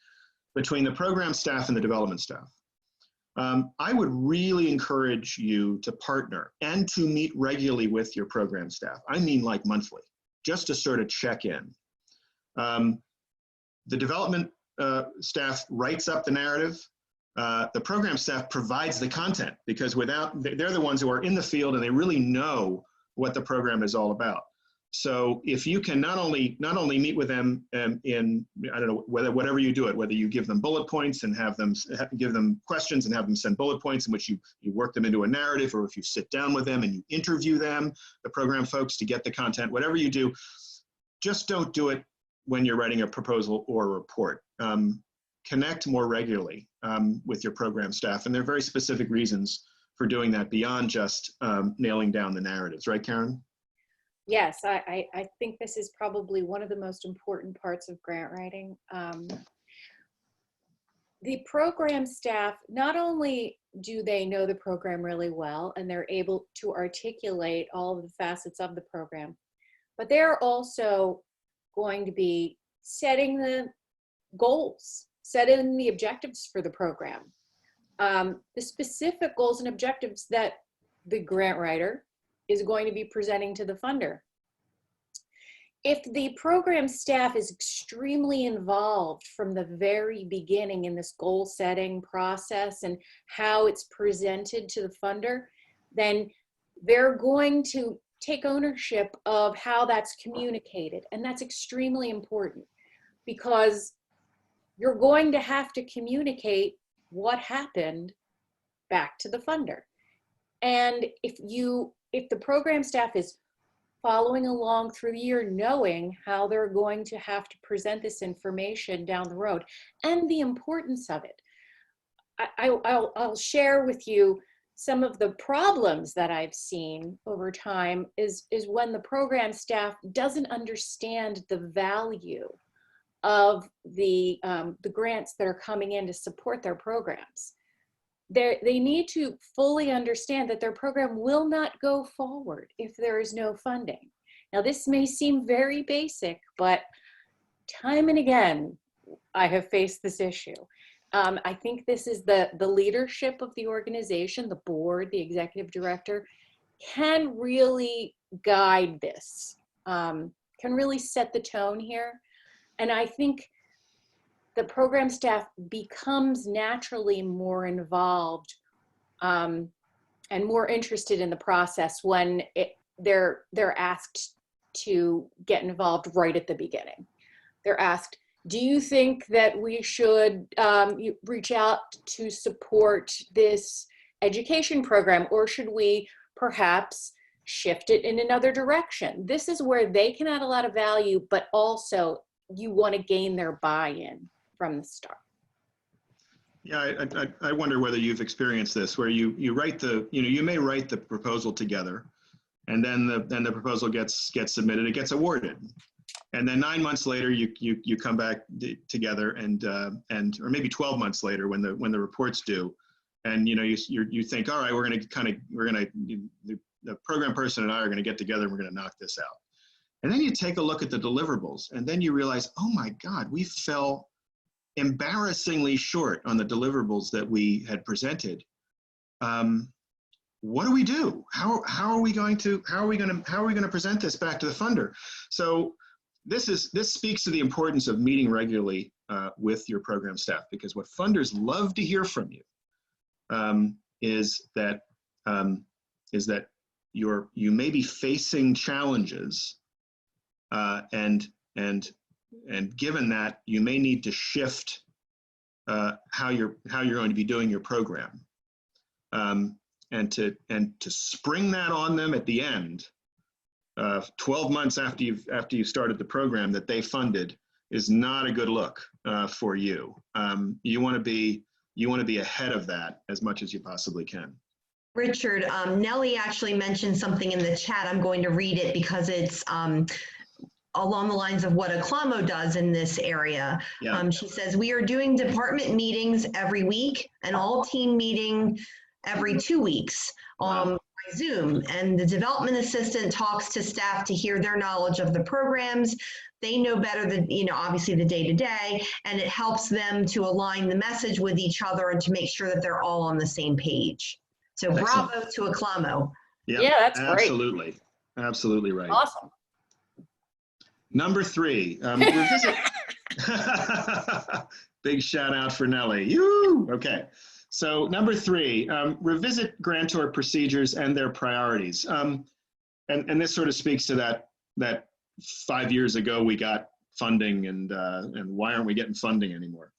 between the program staff and the development staff. I would really encourage you to partner and to meet regularly with your program staff. I mean like monthly, just to sort of check in. The development staff writes up the narrative. The program staff provides the content, because they're the ones who are in the field and they really know what the program is all about. So if you can not only meet with them in, I don't know, whatever you do it, whether you give them bullet points and give them questions and have them send bullet points in which you work them into a narrative, or if you sit down with them and you interview them, the program folks, to get the content, whatever you do, just don't do it when you're writing a proposal or a report. Connect more regularly with your program staff, and there are very specific reasons for doing that beyond just nailing down the narratives, right, Karen? Yes, I think this is probably one of the most important parts of grant writing. The program staff, not only do they know the program really well and they're able to articulate all of the facets of the program, but they're also going to be setting the goals, setting the objectives for the program. The specific goals and objectives that the grant writer is going to be presenting to the funder. If the program staff is extremely involved from the very beginning in this goal setting process and how it's presented to the funder, then they're going to take ownership of how that's communicated. And that's extremely important, because you're going to have to communicate what happened back to the funder. And if the program staff is following along through the year, knowing how they're going to have to present this information down the road and the importance of it, I'll share with you some of the problems that I've seen over time is when the program staff doesn't understand the value of the grants that are coming in to support their programs. They need to fully understand that their program will not go forward if there is no funding. Now, this may seem very basic, but time and again, I have faced this issue. I think this is the leadership of the organization, the board, the executive director, can really guide this, can really set the tone here. And I think the program staff becomes naturally more involved and more interested in the process when they're asked to get involved right at the beginning. They're asked, do you think that we should reach out to support this education program, or should we perhaps shift it in another direction? This is where they can add a lot of value, but also you want to gain their buy-in from the start. Yeah, I wonder whether you've experienced this, where you write the, you may write the proposal together, and then the proposal gets submitted, it gets awarded. And then 9 months later, you come back together, and or maybe 12 months later, when the report's due, and you think, all right, the program person and I are going to get together and we're going to knock this out. And then you take a look at the deliverables, and then you realize, oh my God, we fell embarrassingly short on the deliverables that we had presented. What do we do? How are we going to present this back to the funder? So this speaks to the importance of meeting regularly with your program staff, because what funders love to hear from you is that you may be facing challenges, and given that, you may need to shift how you're going to be doing your program, and to spring that on them at the end, 12 months after you've started the program that they funded, is not a good look for you. You want to be ahead of that as much as you possibly can. Richard, Nellie actually mentioned something in the chat. I'm going to read it because it's along the lines of what ACLAMO does in this area. Yeah. She says, we are doing department meetings every week and all team meeting every 2 weeks by Zoom. And the development assistant talks to staff to hear their knowledge of the programs. They know better than, obviously the day-to-day, and it helps them to align the message with each other and to make sure that they're all on the same page. So Excellent. Bravo to ACLAMO. Yeah, that's great. Absolutely. Absolutely right. Awesome. Number 3, revisit. Big shout out for Nellie. You okay? So number 3, revisit grantor procedures and their priorities. And this sort of speaks to that 5 years ago we got funding, and why aren't we getting funding anymore?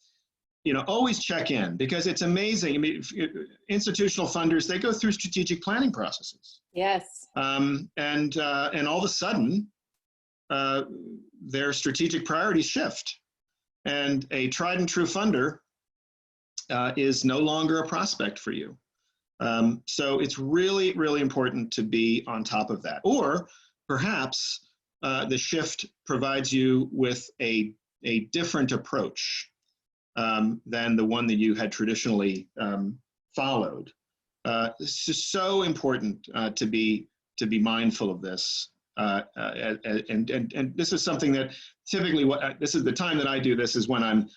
Always check in, because it's amazing. I mean, institutional funders, they go through strategic planning processes. Yes. And all of a sudden, their strategic priorities shift, and a tried and true funder is no longer a prospect for you. So it's really, really important to be on top of that. Or perhaps the shift provides you with a different approach than the one that you had traditionally followed. It's just so important to be mindful of this. And this is something that typically this is the time that I do this, is when I'm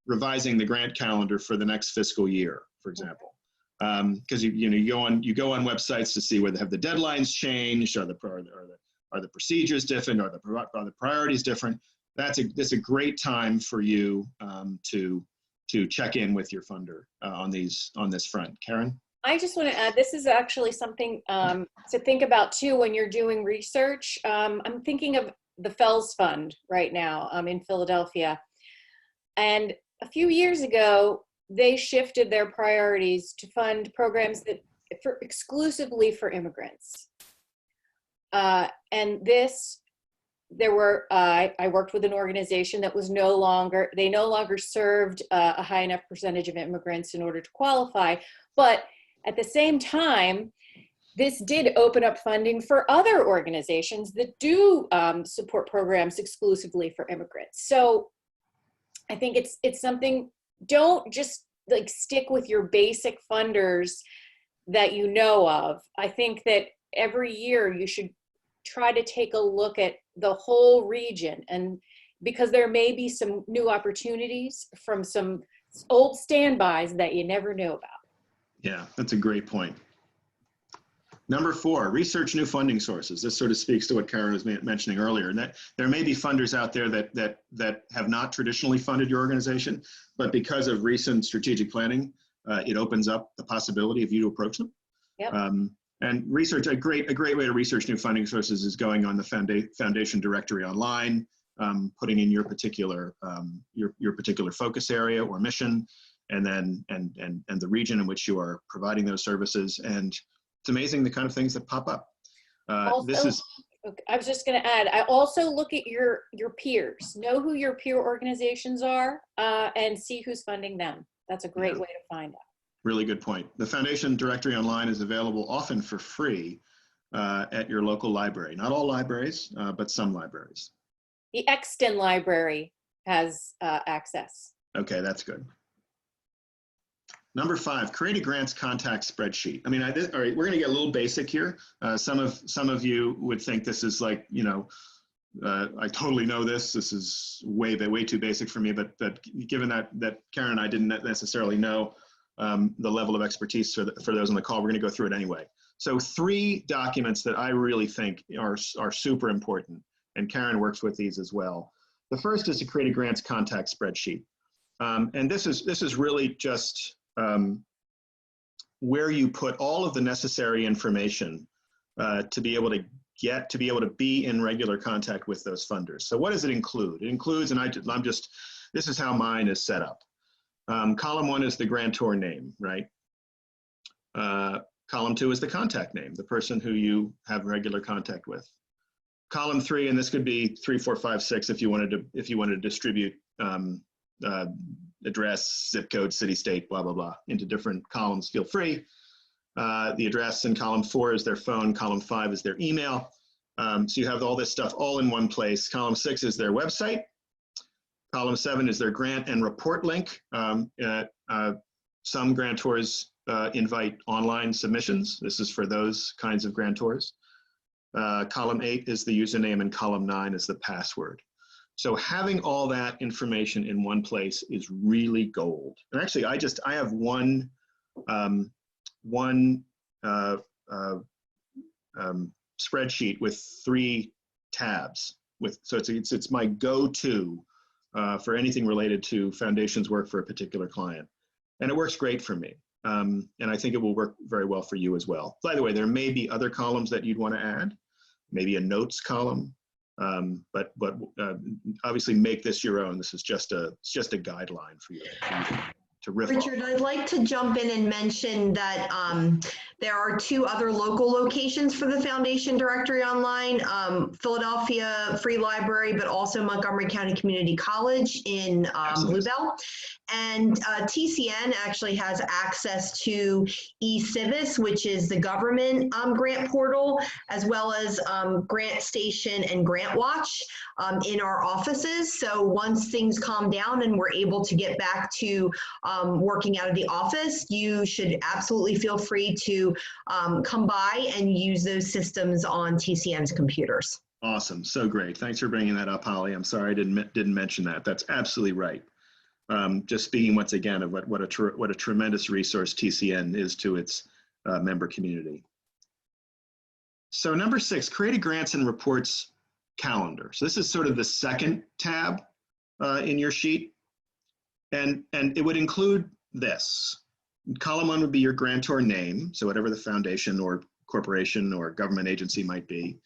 revising the grant calendar for the next fiscal year, for example, because you go on websites to see whether have the deadlines changed, are the procedures different, are the priorities different. That's a great time for you to check in with your funder on this front. Karen? I just want to add, this is actually something to think about too when you're doing research. I'm thinking of the Fells Fund right now in Philadelphia. And a few years ago, they shifted their priorities to fund programs that exclusively for immigrants. And I worked with an organization that was no longer served a high enough percentage of immigrants in order to qualify. But at the same time, this did open up funding for other organizations that do support programs exclusively for immigrants. So I think it's something, don't just like stick with your basic funders that you know of. I think that every year you should try to take a look at the whole region, and because there may be some new opportunities from some old standbys that you never knew about. Yeah, that's a great point. Number 4, research new funding sources. This sort of speaks to what Karen was mentioning earlier, and that there may be funders out there that have not traditionally funded your organization, but because of recent strategic planning, it opens up the possibility of you to approach them. Yep. And research, a great way to research new funding sources is going on the foundation directory online, putting in your particular focus area or mission, and then and the region in which you are providing those services. And it's amazing the kind of things that pop up. This is. Okay, I was just going to add, I also look at your peers, know who your peer organizations are, and see who's funding them. That's a great way to find out. Really good point. The foundation directory online is available often for free at your local library. Not all libraries, but some libraries. The Exton Library has access. Okay, that's good. Number 5, create a grants contact spreadsheet. I mean, all right, we're going to get a little basic here. Some of you would think this is like, you know, I totally know this. This is way too basic for me. But given that Karen and I didn't necessarily know the level of expertise for those on the call, we're going to go through it anyway. So 3 documents that I really think are super important, and Karen works with these as well. The first is to create a grants contact spreadsheet, and this is really just where you put all of the necessary information to be able to be in regular contact with those funders. So what does it include? It includes, and this is how mine is set up. Column 1 is the grantor name, right? Column 2 is the contact name, the person who you have regular contact with. Column 3, and this could be 3, 4, 5, 6 if you wanted to distribute address, zip code, city, state, blah, blah, blah, into different columns, feel free. The address in column 4 is their phone, column 5 is their email. So you have all this stuff all in one place. Column 6 is their website. Column 7 is their grant and report link. Some grantors invite online submissions. This is for those kinds of grantors. Column 8 is the username and column 9 is the password. So having all that information in one place is really gold. And actually, I have one spreadsheet with 3 tabs. So it's my go-to for anything related to foundations work for a particular client, and it works great for me. And I think it will work very well for you as well. By the way, there may be other columns that you'd want to add, maybe a notes column. But obviously make this your own. This is just a guideline for you to riff Richard, off. I'd like to jump in and mention that there are 2 other local locations for the Foundation Directory online, Philadelphia Free Library, but also Montgomery County Community College in Bluebell. And TCN actually has access to eCivis, which is the government grant portal, as well as Grant Station and Grant Watch in our offices. So once things calm down and we're able to get back to working out of the office, you should absolutely feel free to come by and use those systems on TCN's computers. Awesome, so great. Thanks for bringing that up, Holly. I'm sorry I didn't mention that. That's absolutely right. Just speaking once again of what a tremendous resource TCN is to its member community. So number 6, create a grants and reports calendar. So this is sort of the second tab in your sheet. And it would include this. Column 1 would be your grantor name, so whatever the foundation or corporation or government agency might be.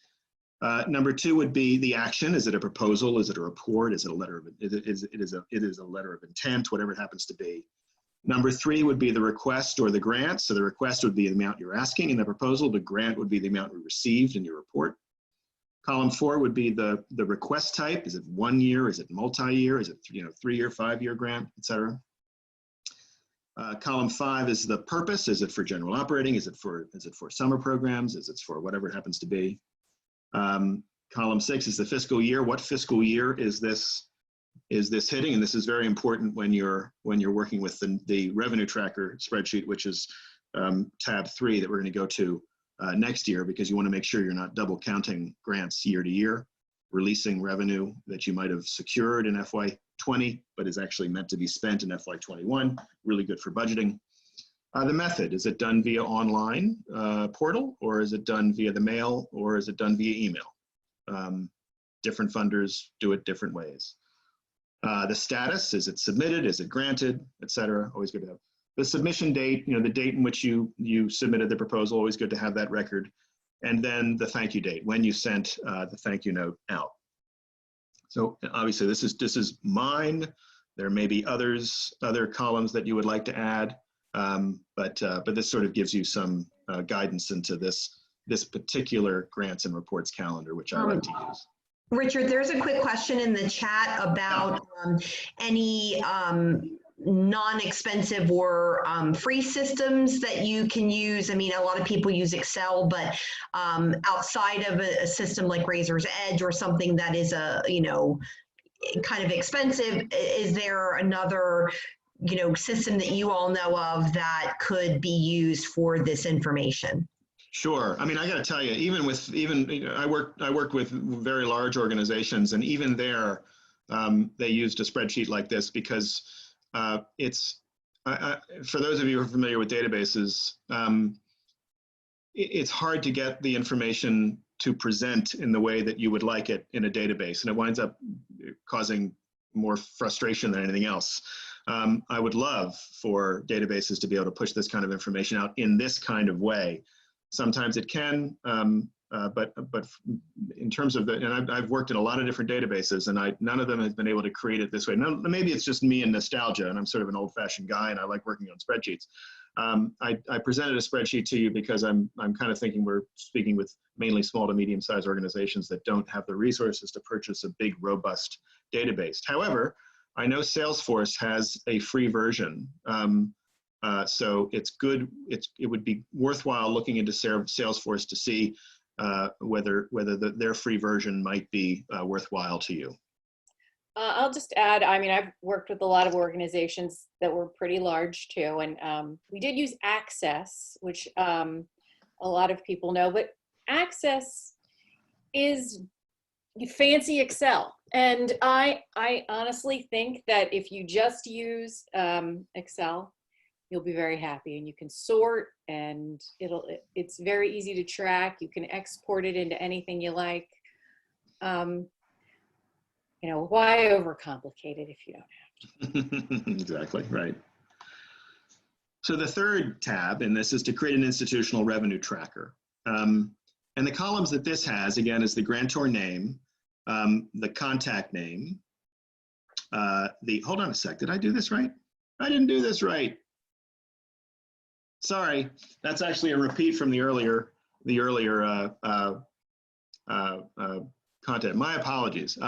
Number 2 would be the action. Is it a proposal? Is it a report? Is it a letter of it is a letter of intent, whatever it happens to be. Number 3 would be the request or the grant. So the request would be the amount you're asking in the proposal. The grant would be the amount we received in your report. Column 4 would be the request type. Is it 1 year? Is it multi-year? Is it 3-year, 5-year grant, et cetera? Column 5 is the purpose. Is it for general operating? Is it for summer programs? Is it for whatever it happens to be? Column 6 is the fiscal year. What fiscal year is this hitting? And this is very important when you're working with the revenue tracker spreadsheet, which is tab 3 that we're going to go to next year, because you want to make sure you're not double counting grants year to year, releasing revenue that you might have secured in FY20 but is actually meant to be spent in FY21. Really good for budgeting. The method, is it done via online portal, or is it done via the mail, or is it done via email? Different funders do it different ways. The status, is it submitted, is it granted, et cetera. Always good to have. The submission date, the date in which you submitted the proposal, always good to have that record. And then the thank you date, when you sent the thank you note out. So obviously this is mine. There may be other columns that you would like to add, but this sort of gives you some guidance into this particular grants and reports calendar, which I like to use. Richard, there's a quick question in the chat about any non-expensive or free systems that you can use. I mean, a lot of people use Excel, but outside of a system like Razor's Edge or something that is kind of expensive, is there another system that you all know of that could be used for this information? Sure. I mean, I got to tell you, I work with very large organizations, and even there, they used a spreadsheet like this because it's for those of you who are familiar with databases, it's hard to get the information to present in the way that you would like it in a database, and it winds up causing more frustration than anything else. I would love for databases to be able to push this kind of information out in this kind of way. Sometimes it can, but in terms of and I've worked in a lot of different databases, and none of them has been able to create it this way. Now, maybe it's just me and nostalgia, and I'm sort of an old-fashioned guy, and I like working on spreadsheets. I presented a spreadsheet to you because I'm kind of thinking we're speaking with mainly small to medium-sized organizations that don't have the resources to purchase a big, robust database. However, I know Salesforce has a free version. So it's good. It would be worthwhile looking into Salesforce to see whether their free version might be worthwhile to you. I'll just add, I mean, I've worked with a lot of organizations that were pretty large too, and we did use Access, which a lot of people know, but Access is fancy Excel. And I honestly think that if you just use Excel, you'll be very happy, and you can sort, and it's very easy to track. You can export it into anything you like. Why overcomplicate it if you don't have to? Exactly, right. So the third tab in this is to create an institutional revenue tracker. And the columns that this has, again, is the grantor name, the contact name, hold on a sec, did I do this right? I didn't do this right. Sorry, that's actually a repeat from the earlier content. My apologies.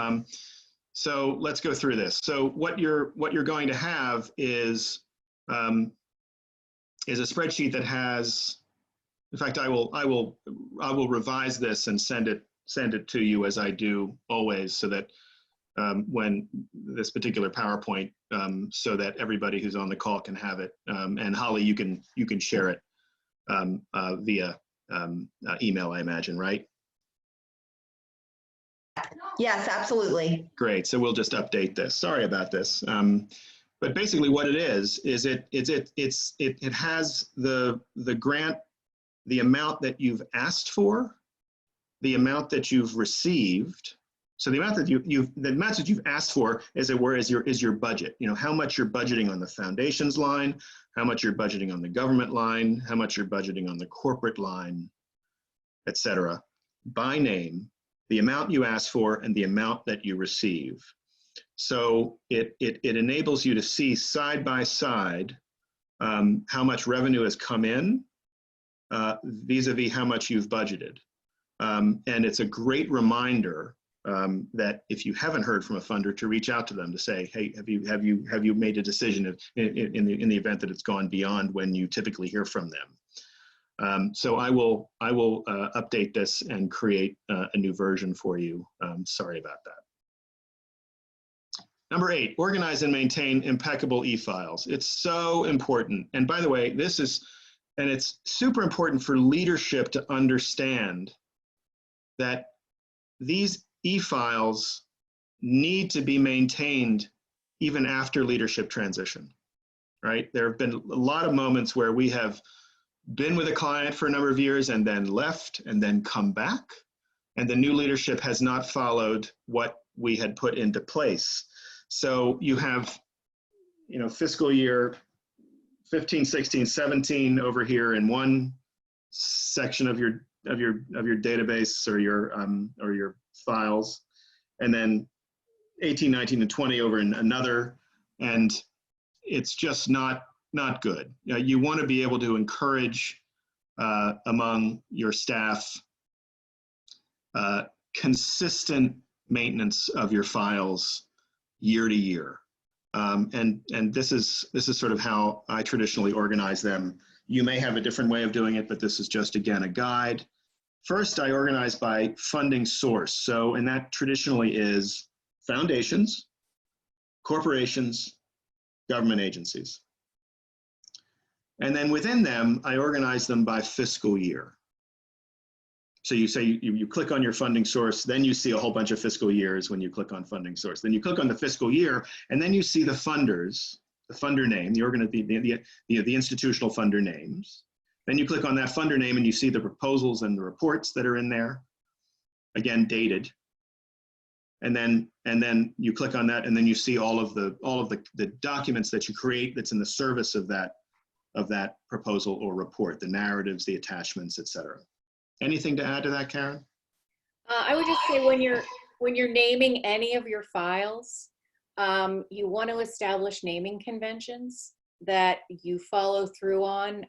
So let's go through this. So what you're going to have is a spreadsheet that has. In fact, I will revise this and send it to you as I do always, so that when this particular PowerPoint, so that everybody who's on the call can have it. And Holly, you can share it via email, I imagine, right? Yes, absolutely. Great. So we'll just update this. Sorry about this. But basically, what it is it has the grant, the amount that you've asked for, the amount that you've received. So the amount that you've asked for, as it were, is your budget. How much you're budgeting on the foundations line, how much you're budgeting on the government line, how much you're budgeting on the corporate line, etc. By name, the amount you ask for and the amount that you receive. So it enables you to see side by side how much revenue has come in vis-a-vis how much you've budgeted. And it's a great reminder that if you haven't heard from a funder, to reach out to them to say, hey, have you made a decision in the event that it's gone beyond when you typically hear from them. So I will update this and create a new version for you. Sorry about that. Number 8, organize and maintain impeccable e-files. It's so important. And by the way, it's super important for leadership to understand that these e-files need to be maintained even after leadership transition, right? There have been a lot of moments where we have been with a client for a number of years and then left and then come back, and the new leadership has not followed what we had put into place. So you have, fiscal year 15, 16, 17 over here in one section of your database or your files, and then 18, 19, and 20 over in another And it's just not good. You want to be able to encourage among your staff consistent maintenance of your files year to year. And this is sort of how I traditionally organize them. You may have a different way of doing it, but this is just, again, a guide. First, I organize by funding source. So, and that traditionally is foundations, corporations, government agencies. And then within them, I organize them by fiscal year. So you say you click on your funding source, then you see a whole bunch of fiscal years when you click on funding source. Then you click on the fiscal year, and then you see the funders, the funder name, the institutional funder names. Then you click on that funder name, and you see the proposals and the reports that are in there, again dated. And then you click on that, and then you see all of the documents that you create that's in the service of that proposal or report, the narratives, the attachments, etc. Anything to add to that, Karen? I would just say when you're naming any of your files, you want to establish naming conventions that you follow through on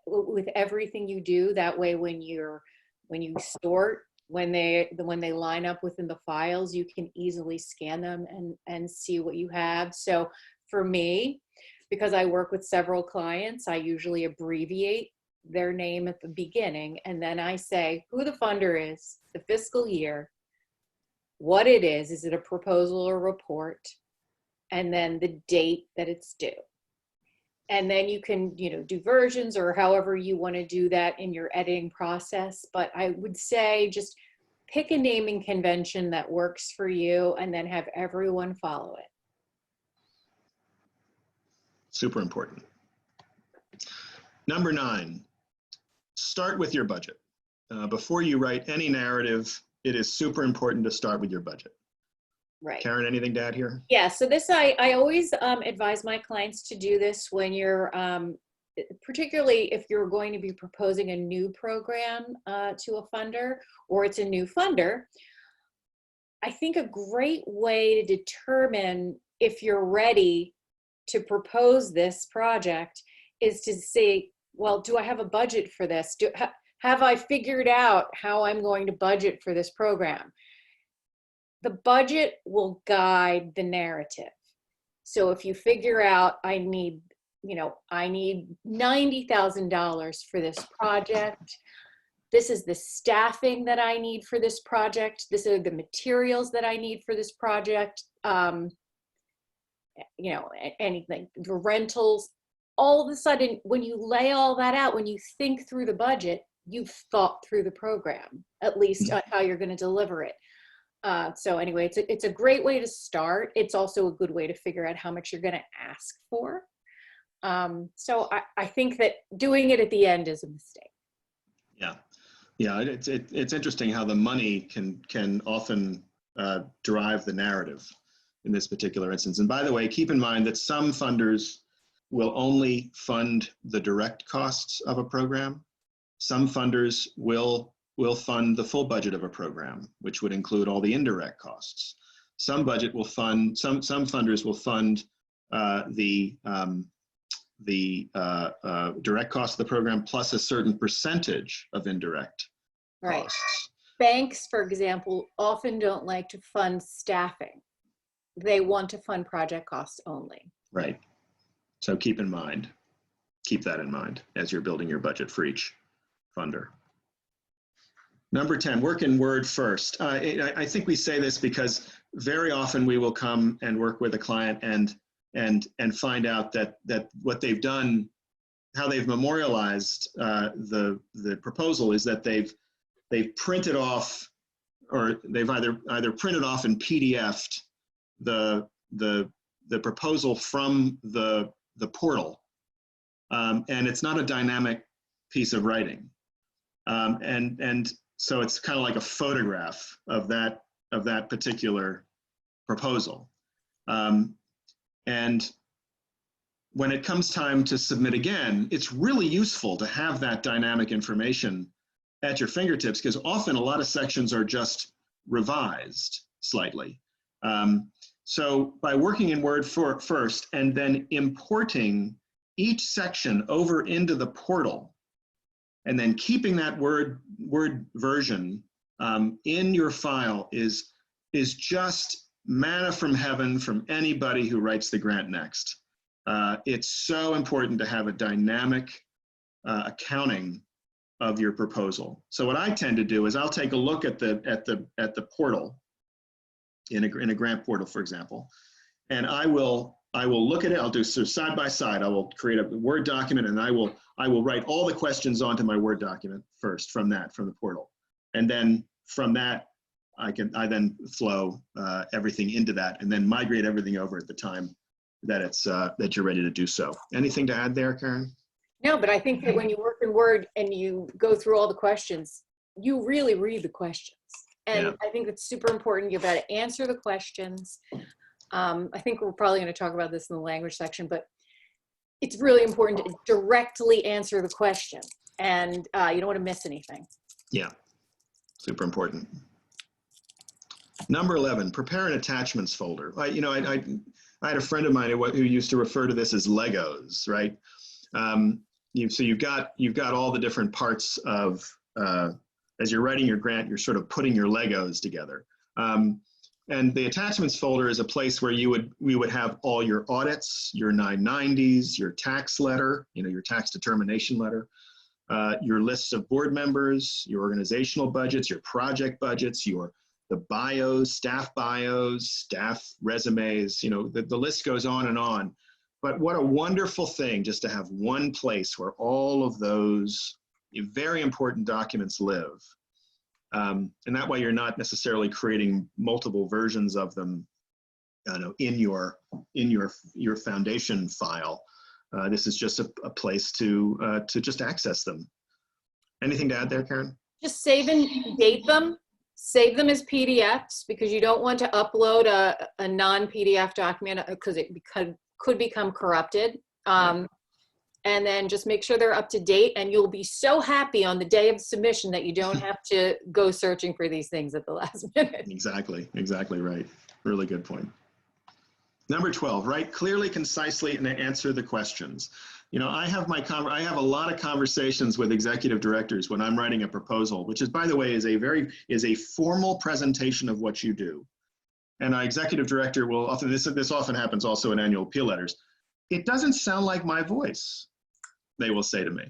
with everything you do. That way, when you sort, when they line up within the files, you can easily scan them and see what you have. So for me, because I work with several clients, I usually abbreviate their name at the beginning, and then I say who the funder is, the fiscal year, what it is it a proposal or report, and then the date that it's due. And then you can, do versions or however you want to do that in your editing process. But I would say just pick a naming convention that works for you and then have everyone follow it. Super important. Number 9. Start with your budget. Before you write any narrative, it is super important to start with your budget. Right. Karen, anything to add here? Yeah, so this, I always advise my clients to do this when you're, particularly if you're going to be proposing a new program to a funder, or it's a new funder. I think a great way to determine if you're ready to propose this project is to say, well, do I have a budget for this? Have I figured out how I'm going to budget for this program? The budget will guide the narrative. So if you figure out I need $90,000 for this project, this is the staffing that I need for this project, this are the materials that I need for this project, anything, the rentals, all of a sudden, when you lay all that out, when you think through the budget, you've thought through the program, at least how you're going to deliver it. So anyway, it's a great way to start. It's also a good way to figure out how much you're going to ask for. So I think that doing it at the end is a mistake. Yeah, it's interesting how the money can often drive the narrative in this particular instance. And by the way, keep in mind that some funders will only fund the direct costs of a program. Some funders will fund the full budget of a program, which would include all the indirect costs. Some funders will fund the direct cost of the program plus a certain percentage of indirect costs. Banks, for example, often don't like to fund staffing. They want to fund project costs only. Right. So keep that in mind as you're building your budget for each funder. Number 10, work in Word first. I think we say this because very often we will come and work with a client and find out that what they've done, how they've memorialized the proposal is that they've printed off, or they've either printed off and PDF'd the proposal from the portal, and it's not a dynamic piece of writing, and so it's kind of like a photograph of that particular proposal. And when it comes time to submit again, it's really useful to have that dynamic information at your fingertips, because often a lot of sections are just revised slightly. So by working in Word first and then importing each section over into the portal and then keeping that Word version in your file is just manna from heaven from anybody who writes the grant next. It's so important to have a dynamic accounting of your proposal. So what I tend to do is I'll take a look at the portal in a grant portal, for example, and I will look at it. I'll do so side by side. I will create a Word document, and I will write all the questions onto my Word document first from the portal, and then from that I then flow everything into that, and then migrate everything over at the time that it's that you're ready to do so. Anything to add there, Karen? No, but I think that when you work in Word and you go through all the questions, you really read the questions. And Yeah. I think it's super important. You've got to answer the questions. I think we're probably going to talk about this in the language section, but it's really important to directly answer the question. And you don't want to miss anything. Yeah, super important. Number 11, prepare an attachments folder. I had a friend of mine who used to refer to this as Legos, right? So you've got all the different parts of, as you're writing your grant, you're sort of putting your Legos together. And the attachments folder is a place where we would have all your audits, your 990s, your tax letter, your tax determination letter, your lists of board members, your organizational budgets, your project budgets, the bios, staff resumes, the list goes on and on. But what a wonderful thing just to have one place where all of those very important documents live. And that way you're not necessarily creating multiple versions of them in your foundation file. This is just a place to just access them. Anything to add there, Karen? Just save and date them. Save them as PDFs because you don't want to upload a non-PDF document because it could become corrupted. And then just make sure they're up to date, and you'll be so happy on the day of submission that you don't have to go searching for these things at the last minute. Exactly right. Really good point. Number 12, write clearly, concisely, and answer the questions. I have a lot of conversations with executive directors when I'm writing a proposal, which is, by the way, is a formal presentation of what you do. And our executive director will often, this often happens also in annual appeal letters. It doesn't sound like my voice, they will say to me.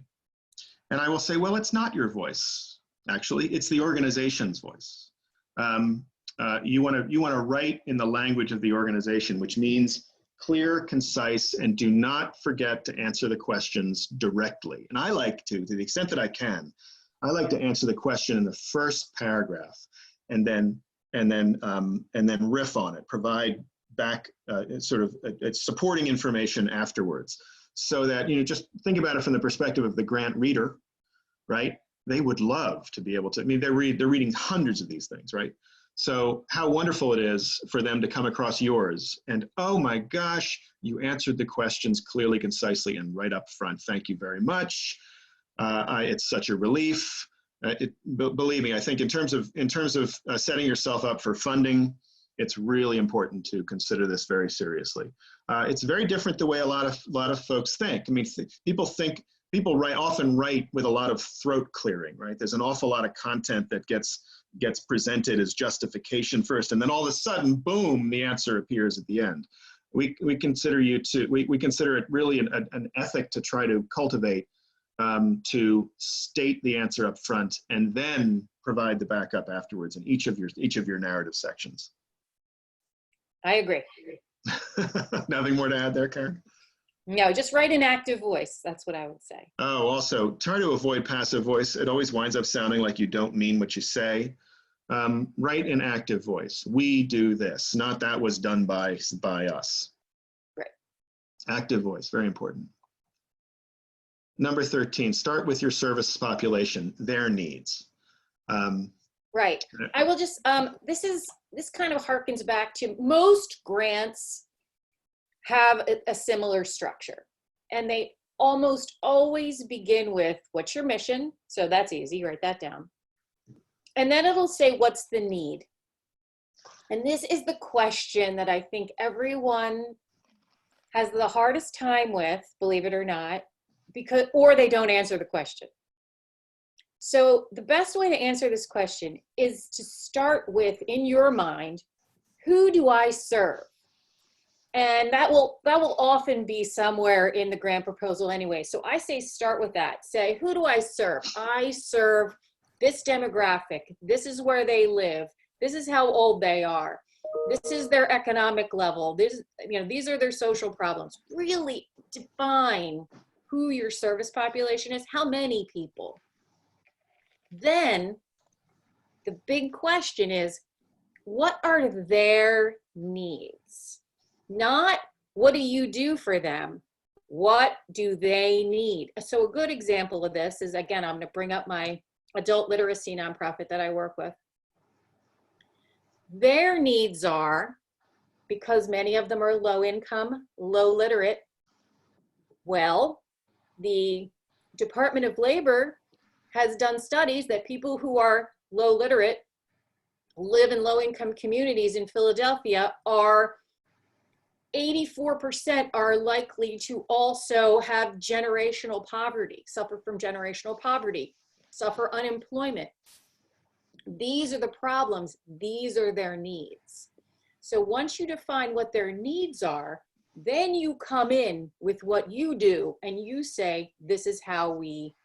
And I will say, well, it's not your voice. Actually, it's the organization's voice. You want to write in the language of the organization, which means clear, concise, and do not forget to answer the questions directly. And I like to the extent that I can, I like to answer the question in the first paragraph, and then riff on it, provide back supporting information afterwards, so that just think about it from the perspective of the grant reader, right? They would love to be able to. I mean, they're reading hundreds of these things, right? So how wonderful it is for them to come across yours and, oh my gosh, you answered the questions clearly, concisely, and right up front. Thank you very much. It's such a relief. Believe me, I think in terms of setting yourself up for funding, it's really important to consider this very seriously. It's very different the way a lot of folks think. I mean, people often write with a lot of throat clearing, right? There's an awful lot of content that gets presented as justification first, and then all of a sudden, boom, the answer appears at the end. We consider it really an ethic to try to cultivate, to state the answer up front and then provide the backup afterwards in each of your narrative sections. I agree. Nothing more to add there, Karen? No, just write an active voice. That's what I would say. Oh, also, try to avoid passive voice. It always winds up sounding like you don't mean what you say. Write an active voice. We do this, not that was done by us. Right. Active voice, very important. Number 13, start with your service population, their needs. Right. I will just, this kind of harkens back to most grants have a similar structure, and they almost always begin with, what's your mission? So that's easy, write that down. And then it'll say, what's the need? And this is the question that I think everyone has the hardest time with, believe it or not, or they don't answer the question. So the best way to answer this question is to start with, in your mind, who do I serve? And that will often be somewhere in the grant proposal anyway. So I say start with that. Say, who do I serve? I serve this demographic. This is where they live. This is how old they are. This is their economic level. These are their social problems. Really define who your service population is, how many people. Then the big question is, what are their needs? Not what do you do for them? What do they need? So a good example of this is, again, I'm going to bring up my adult literacy nonprofit that I work with. Their needs are, because many of them are low income, low literate, well, the Department of Labor has done studies that people who are low literate, live in low income communities in Philadelphia, are 84% are likely to also have generational poverty, suffer from generational poverty, suffer unemployment. These are the problems. These are their needs. So once you define what their needs are, then you come in with what you do and you say, this is how we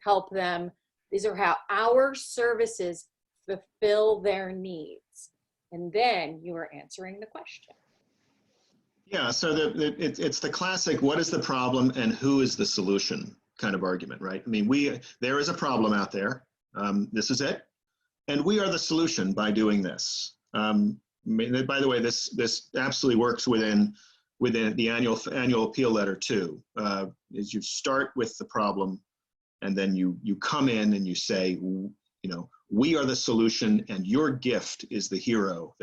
help them. These are how our services fulfill their needs. And then you are answering the question. Yeah, so it's the classic, what is the problem and who is the solution kind of argument, right? I mean, there is a problem out there. This is it. And we are the solution by doing this. By the way, this absolutely works within the annual appeal letter too. Is you start with the problem, and then you come in and you say, we are the solution, and your gift is the hero.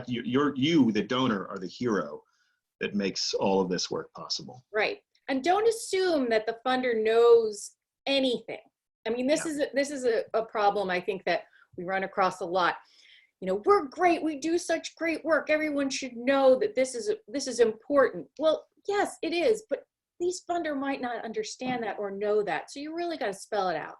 You, the donor, are the hero that makes all of this work possible. Right, and don't assume that the funder knows anything. I mean, this is a problem I think that we run across a lot. We're great. We do such great work. Everyone should know that this is important. Well, yes, it is, but these funder might not understand that or know that. So you really got to spell it out.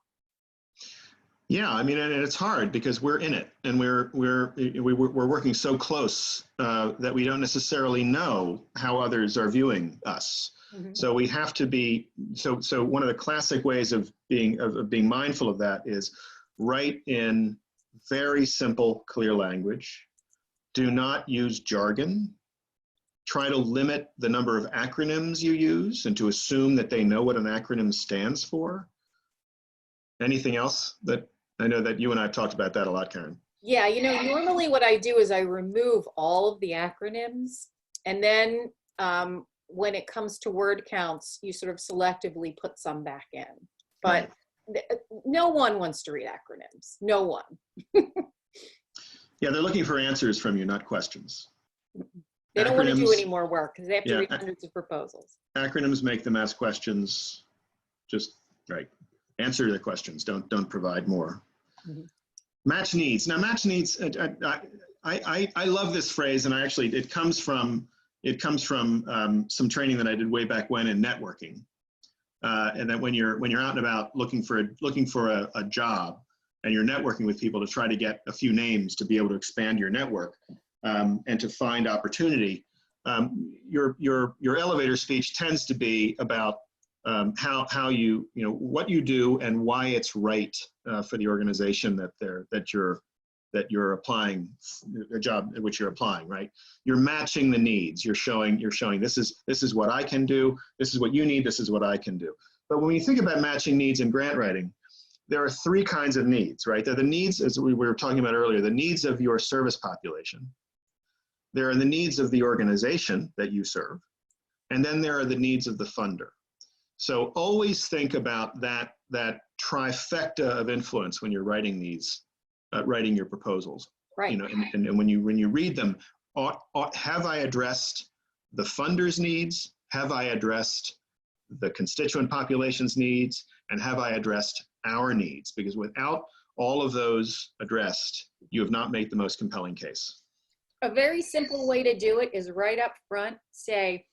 Yeah, I mean, and it's hard because we're in it, and we're working so close that we don't necessarily know how others are viewing us. Mm-hmm. So we have to be. So one of the classic ways of being mindful of that is write in very simple, clear language. Do not use jargon. Try to limit the number of acronyms you use and to assume that they know what an acronym stands for. Anything else that I know that you and I have talked about that a lot, Karen? Yeah, normally what I do is I remove all of the acronyms, and then when it comes to word counts, you sort of selectively put some back in. But right. No one wants to read acronyms. No one. Yeah, they're looking for answers from you, not questions. They don't want to do any more work because they have to read hundreds of proposals. Acronyms make them ask questions. Just right. Answer the questions. Don't provide more. Mm-hmm. Match needs. Now, match needs. I love this phrase, and it comes from some training that I did way back when in networking. And that when you're out and about looking for a job, and you're networking with people to try to get a few names to be able to expand your network and to find opportunity, your elevator speech tends to be about how you what you do and why it's right for the organization that you're applying, a job at which you're applying, right? You're matching the needs. You're showing this is what I can do. This is what you need. This is what I can do. But when you think about matching needs in grant writing, there are three kinds of needs, right? There are the needs, as we were talking about earlier, the needs of your service population. There are the needs of the organization that you serve. And then there are the needs of the funder. So always think about that trifecta of influence when you're writing writing your proposals. Right. And when you read them, have I addressed the funder's needs? Have I addressed the constituent population's needs? And have I addressed our needs? Because without all of those addressed, you have not made the most compelling case. a very simple way to do it is right up front, say,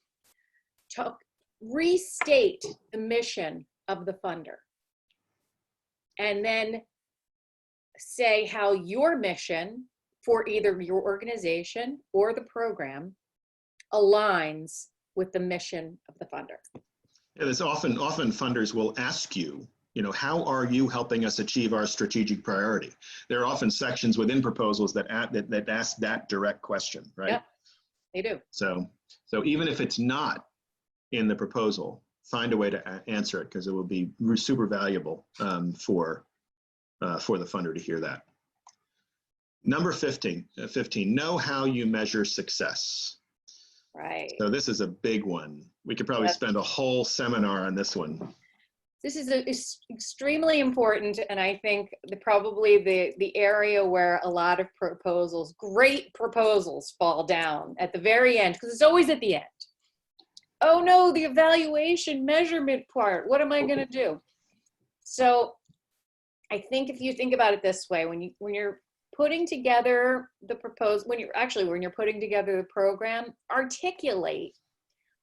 restate the mission of the funder. And then say how your mission for either your organization or the program aligns with the mission of the funder. Yeah, there's often funders will ask you, how are you helping us achieve our strategic priority? There are often sections within proposals that ask that direct question, right? Yep, they do. So even if it's not in the proposal, find a way to answer it, because it will be super valuable for the funder to hear that. Number 15, know how you measure success. Right. So this is a big one. We could probably spend a whole seminar on this one. This is extremely important, and I think probably the area where a lot of great proposals fall down at the very end, because it's always at the end. Oh no, the evaluation measurement part, what am I going to do? So I think if you think about it this way, when you're putting together the proposal, when you're putting together the program, articulate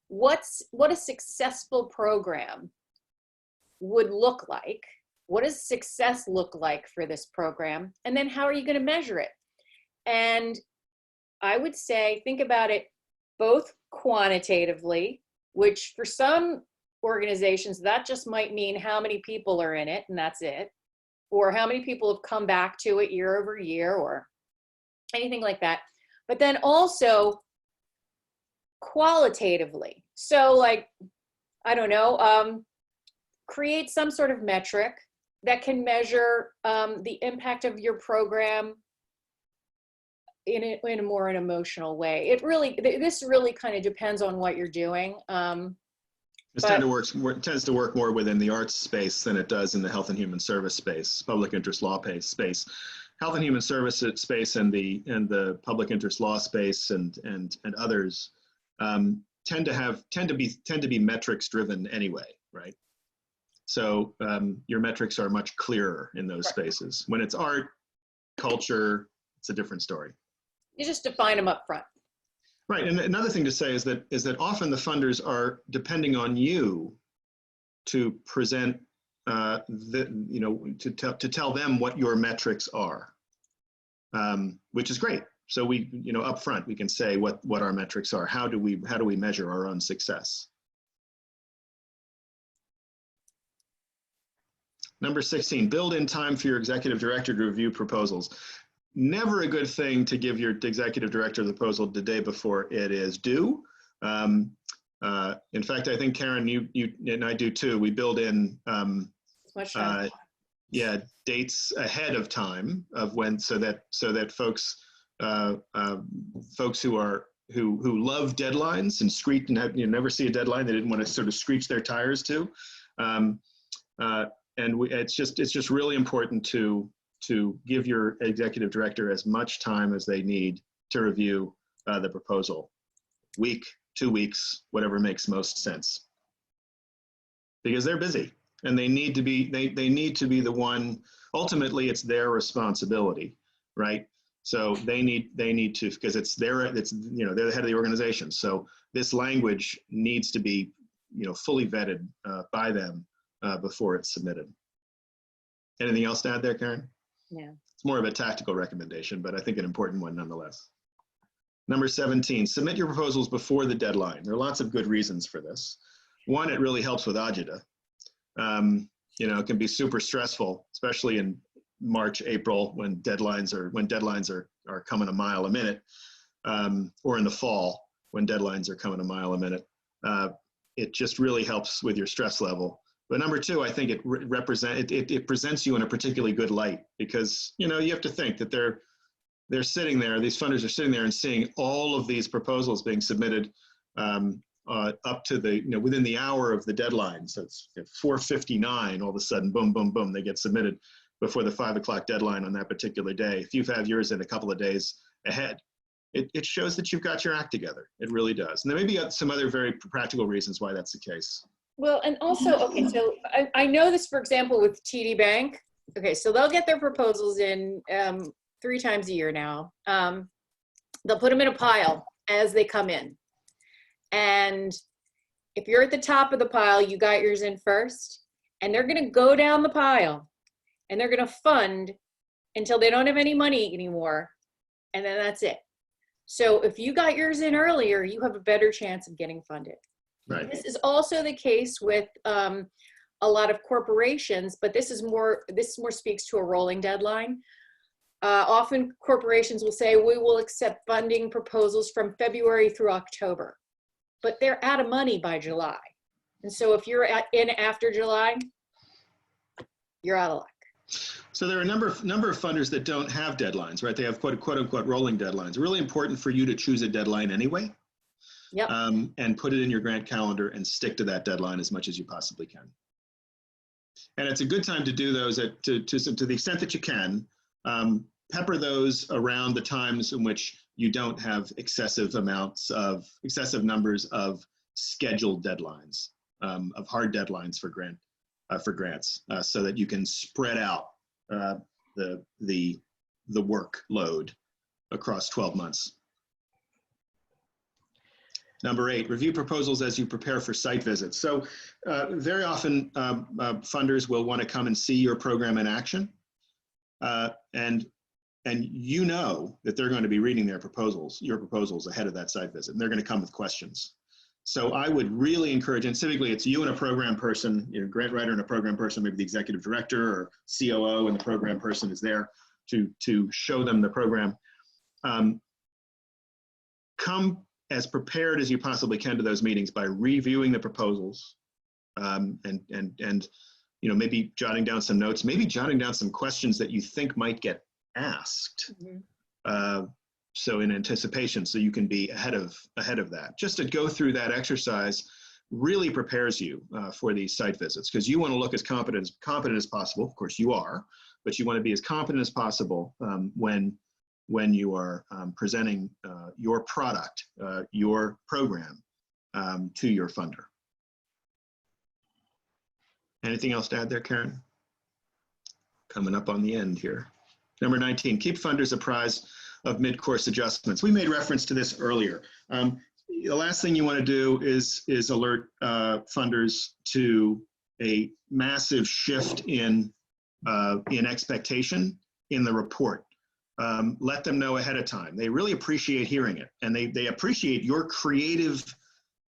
what a successful program would look like. What does success look like for this program? And then how are you going to measure it? And I would say, think about it both quantitatively, which for some organizations, that just might mean how many people are in it, and that's it. Or how many people have come back to it year over year, or anything like that. But then also qualitatively. So like, I don't know, create some sort of metric that can measure the impact of your program in a more emotional way. This really kind of depends on what you're doing. This tends to work more within the arts space than it does in the health and human service space, public interest law space. Health and human service space and the public interest law space and others tend to be metrics driven anyway, right? So your metrics are much clearer in those spaces. When it's art, culture, it's a different story. You just define them up front. Right, and another thing to say is that often the funders are depending on you to present, to tell them what your metrics are, which is great. So we, up front, we can say what our metrics are. How do we measure our own success? Number 16, build in time for your executive director to review proposals. Never a good thing to give your executive director the proposal the day before it is due. In fact, I think Karen, you and I do too. We build in dates ahead of time of when, so that folks who love deadlines and screech and never see a deadline they didn't want to sort of screech their tires to. It's just really important to give your executive director as much time as they need to review the proposal. Week, 2 weeks, whatever makes most sense. Because they're busy and they need to be the one, ultimately it's their responsibility, right? So they need to, because they're the head of the organization. So this language needs to be, fully vetted by them before it's submitted. Anything else to add there, Karen? Yeah. It's more of a tactical recommendation, but I think an important one nonetheless. Number 17, submit your proposals before the deadline. There are lots of good reasons for this. One, it really helps with agita. It can be super stressful, especially in March, April, when deadlines are coming a mile a minute, or in the fall when deadlines are coming a mile a minute. It just really helps with your stress level. But number two, I think it presents you in a particularly good light, because you have to think that they're sitting there, these funders are sitting there and seeing all of these proposals being submitted up to within the hour of the deadline. So it's 4:59, all of a sudden, boom, boom, boom, they get submitted before the 5 o'clock deadline on that particular day. If you have yours in a couple of days ahead, it shows that you've got your act together. It really does. And there may be some other very practical reasons why that's the case. Well, and also, okay, so I know this, for example, with TD Bank. Okay, so they'll get their proposals in 3 times a year now. they'll put them in a pile as they come in. And if you're at the top of the pile, you got yours in first, and they're going to go down the pile and they're going to fund until they don't have any money anymore. And then that's it. So if you got yours in earlier, you have a better chance of getting funded. Right. This is also the case with a lot of corporations, but this more speaks to a rolling deadline. Often corporations will say, we will accept funding proposals from February through October, but they're out of money by July. And so if you're in after July, you're out of luck. So there are a number of funders that don't have deadlines, right? They have quote unquote rolling deadlines. Really important for you to choose a deadline anyway. Yep. And put it in your grant calendar and stick to that deadline as much as you possibly can. And it's a good time to do those to the extent that you can. Pepper those around the times in which you don't have excessive numbers of scheduled deadlines, of hard deadlines for grants, so that you can spread out the workload across 12 months. Number 8, review proposals as you prepare for site visits. So very often funders will want to come and see your program in action. And you know that they're going to be reading your proposals ahead of that site visit, and they're going to come with questions. So I would really encourage, and typically it's you and a program person, grant writer and a program person, maybe the executive director or COO, and the program person is there to show them the program. Come as prepared as you possibly can to those meetings by reviewing the proposals, and maybe jotting down some notes, maybe jotting down some questions that you think might get asked. Mm-hmm. So in anticipation, so you can be ahead of that. Just to go through that exercise really prepares you for these site visits, because you want to look as competent as possible. Of course you are, but you want to be as competent as possible when you are presenting your product, your program to your funder. Anything else to add there, Karen? Coming up on the end here. Number 19, keep funders apprised of mid-course adjustments. We made reference to this earlier. The last thing you want to do is alert funders to a massive shift in expectation in the report. Let them know ahead of time. They really appreciate hearing it, and they appreciate your creative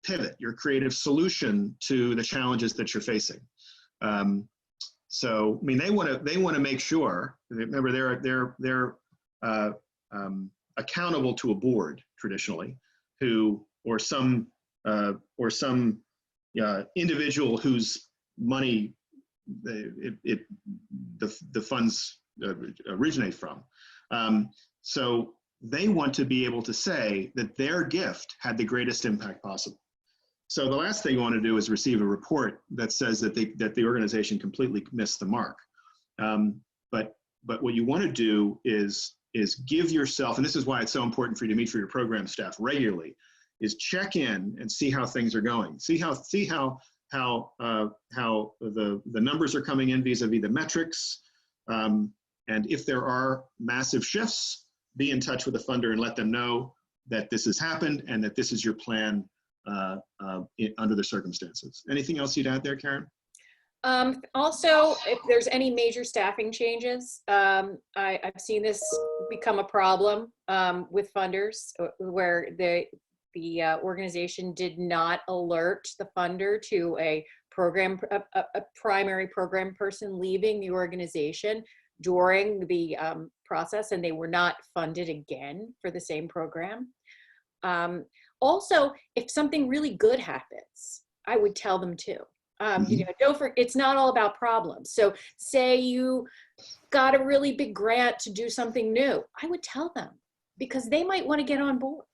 pivot, your creative solution to the challenges that you're facing. So, I mean, they want to make sure. Remember, they're accountable to a board traditionally, or some individual whose money the funds originate from. So they want to be able to say that their gift had the greatest impact possible. So the last thing you want to do is receive a report that says that the organization completely missed the mark. But what you want to do is give yourself, and this is why it's so important for you to meet for your program staff regularly, is check in and see how things are going. See how the numbers are coming in vis-a-vis the metrics. And if there are massive shifts, be in touch with the funder and let them know that this has happened and that this is your plan under the circumstances. Anything else you'd add there, Karen? Also, if there's any major staffing changes, I've seen this become a problem with funders where the organization did not alert the funder to a primary program person leaving the organization during the process, and they were not funded again for the same program. Also, if something really good happens, I would tell them too. Don't forget, it's not all about problems. So say you got a really big grant to do something new, I would tell them, because they might want to get on board.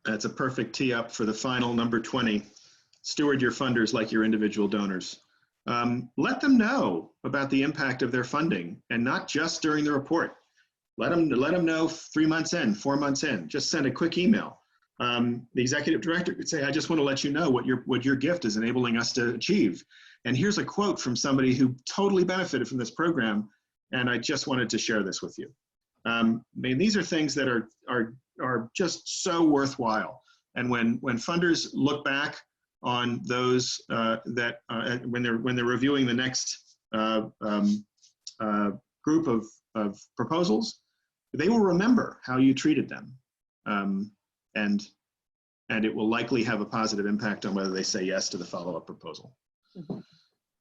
That's a perfect tee up for the final number 20. Steward your funders like your individual donors. Let them know about the impact of their funding, and not just during the report. Let them know 3 months in, 4 months in. Just send a quick email. The executive director could say, I just want to let you know what your gift is enabling us to achieve. And here's a quote from somebody who totally benefited from this program, and I just wanted to share this with you. These are things that are just so worthwhile. And when funders look back on those when they're reviewing the next group of proposals, they will remember how you treated them, and it will likely have a positive impact on whether they say yes to the follow-up proposal. Mm-hmm.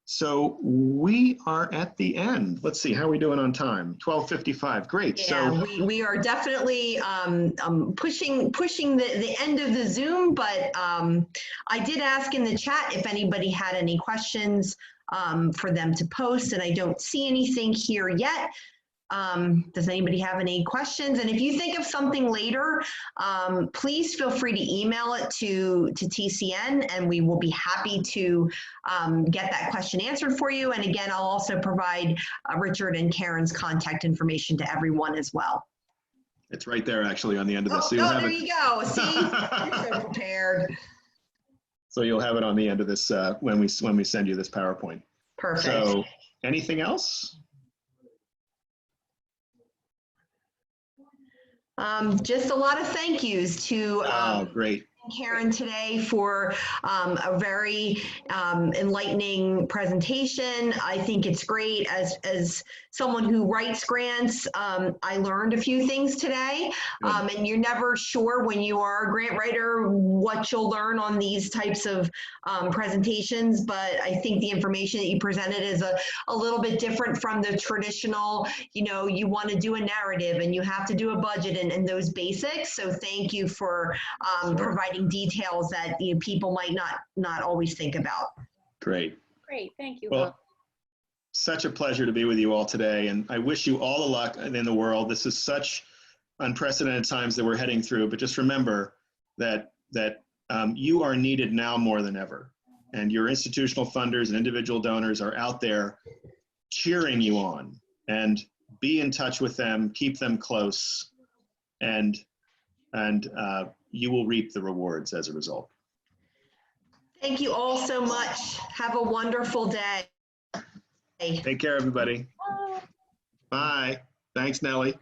So we are at the end. Let's see, how are we doing on time? 12:55, great. Yeah, so we are definitely pushing the end of the Zoom, but I did ask in the chat if anybody had any questions for them to post, and I don't see anything here yet. Does anybody have any questions? And if you think of something later, please feel free to email it to TCN, and we will be happy to get that question answered for you. And again, I'll also provide Richard and Karen's contact information to everyone as well. It's right there actually on the end of this. So there you go. See, you're so prepared. So you'll have it on the end of this when we send you this PowerPoint. Perfect. So anything else? Just a lot of thank yous to great. Karen today for a very enlightening presentation. I think it's great. As someone who writes grants, I learned a few things today, and you're never sure when you are a grant writer what you'll learn on these types of presentations, but I think the information that you presented is a little bit different from the traditional, you want to do a narrative and you have to do a budget and those basics. So thank you for providing details that people might not always think about. Great. Great, thank you. Well, such a pleasure to be with you all today, and I wish you all the luck in the world. This is such unprecedented times that we're heading through, but just remember that you are needed now more than ever, and your institutional funders and individual donors are out there cheering you on, and be in touch with them, keep them close, and you will reap the rewards as a result. Thank you all so much. Have a wonderful day. Take care, everybody. Bye. Thanks, Nellie.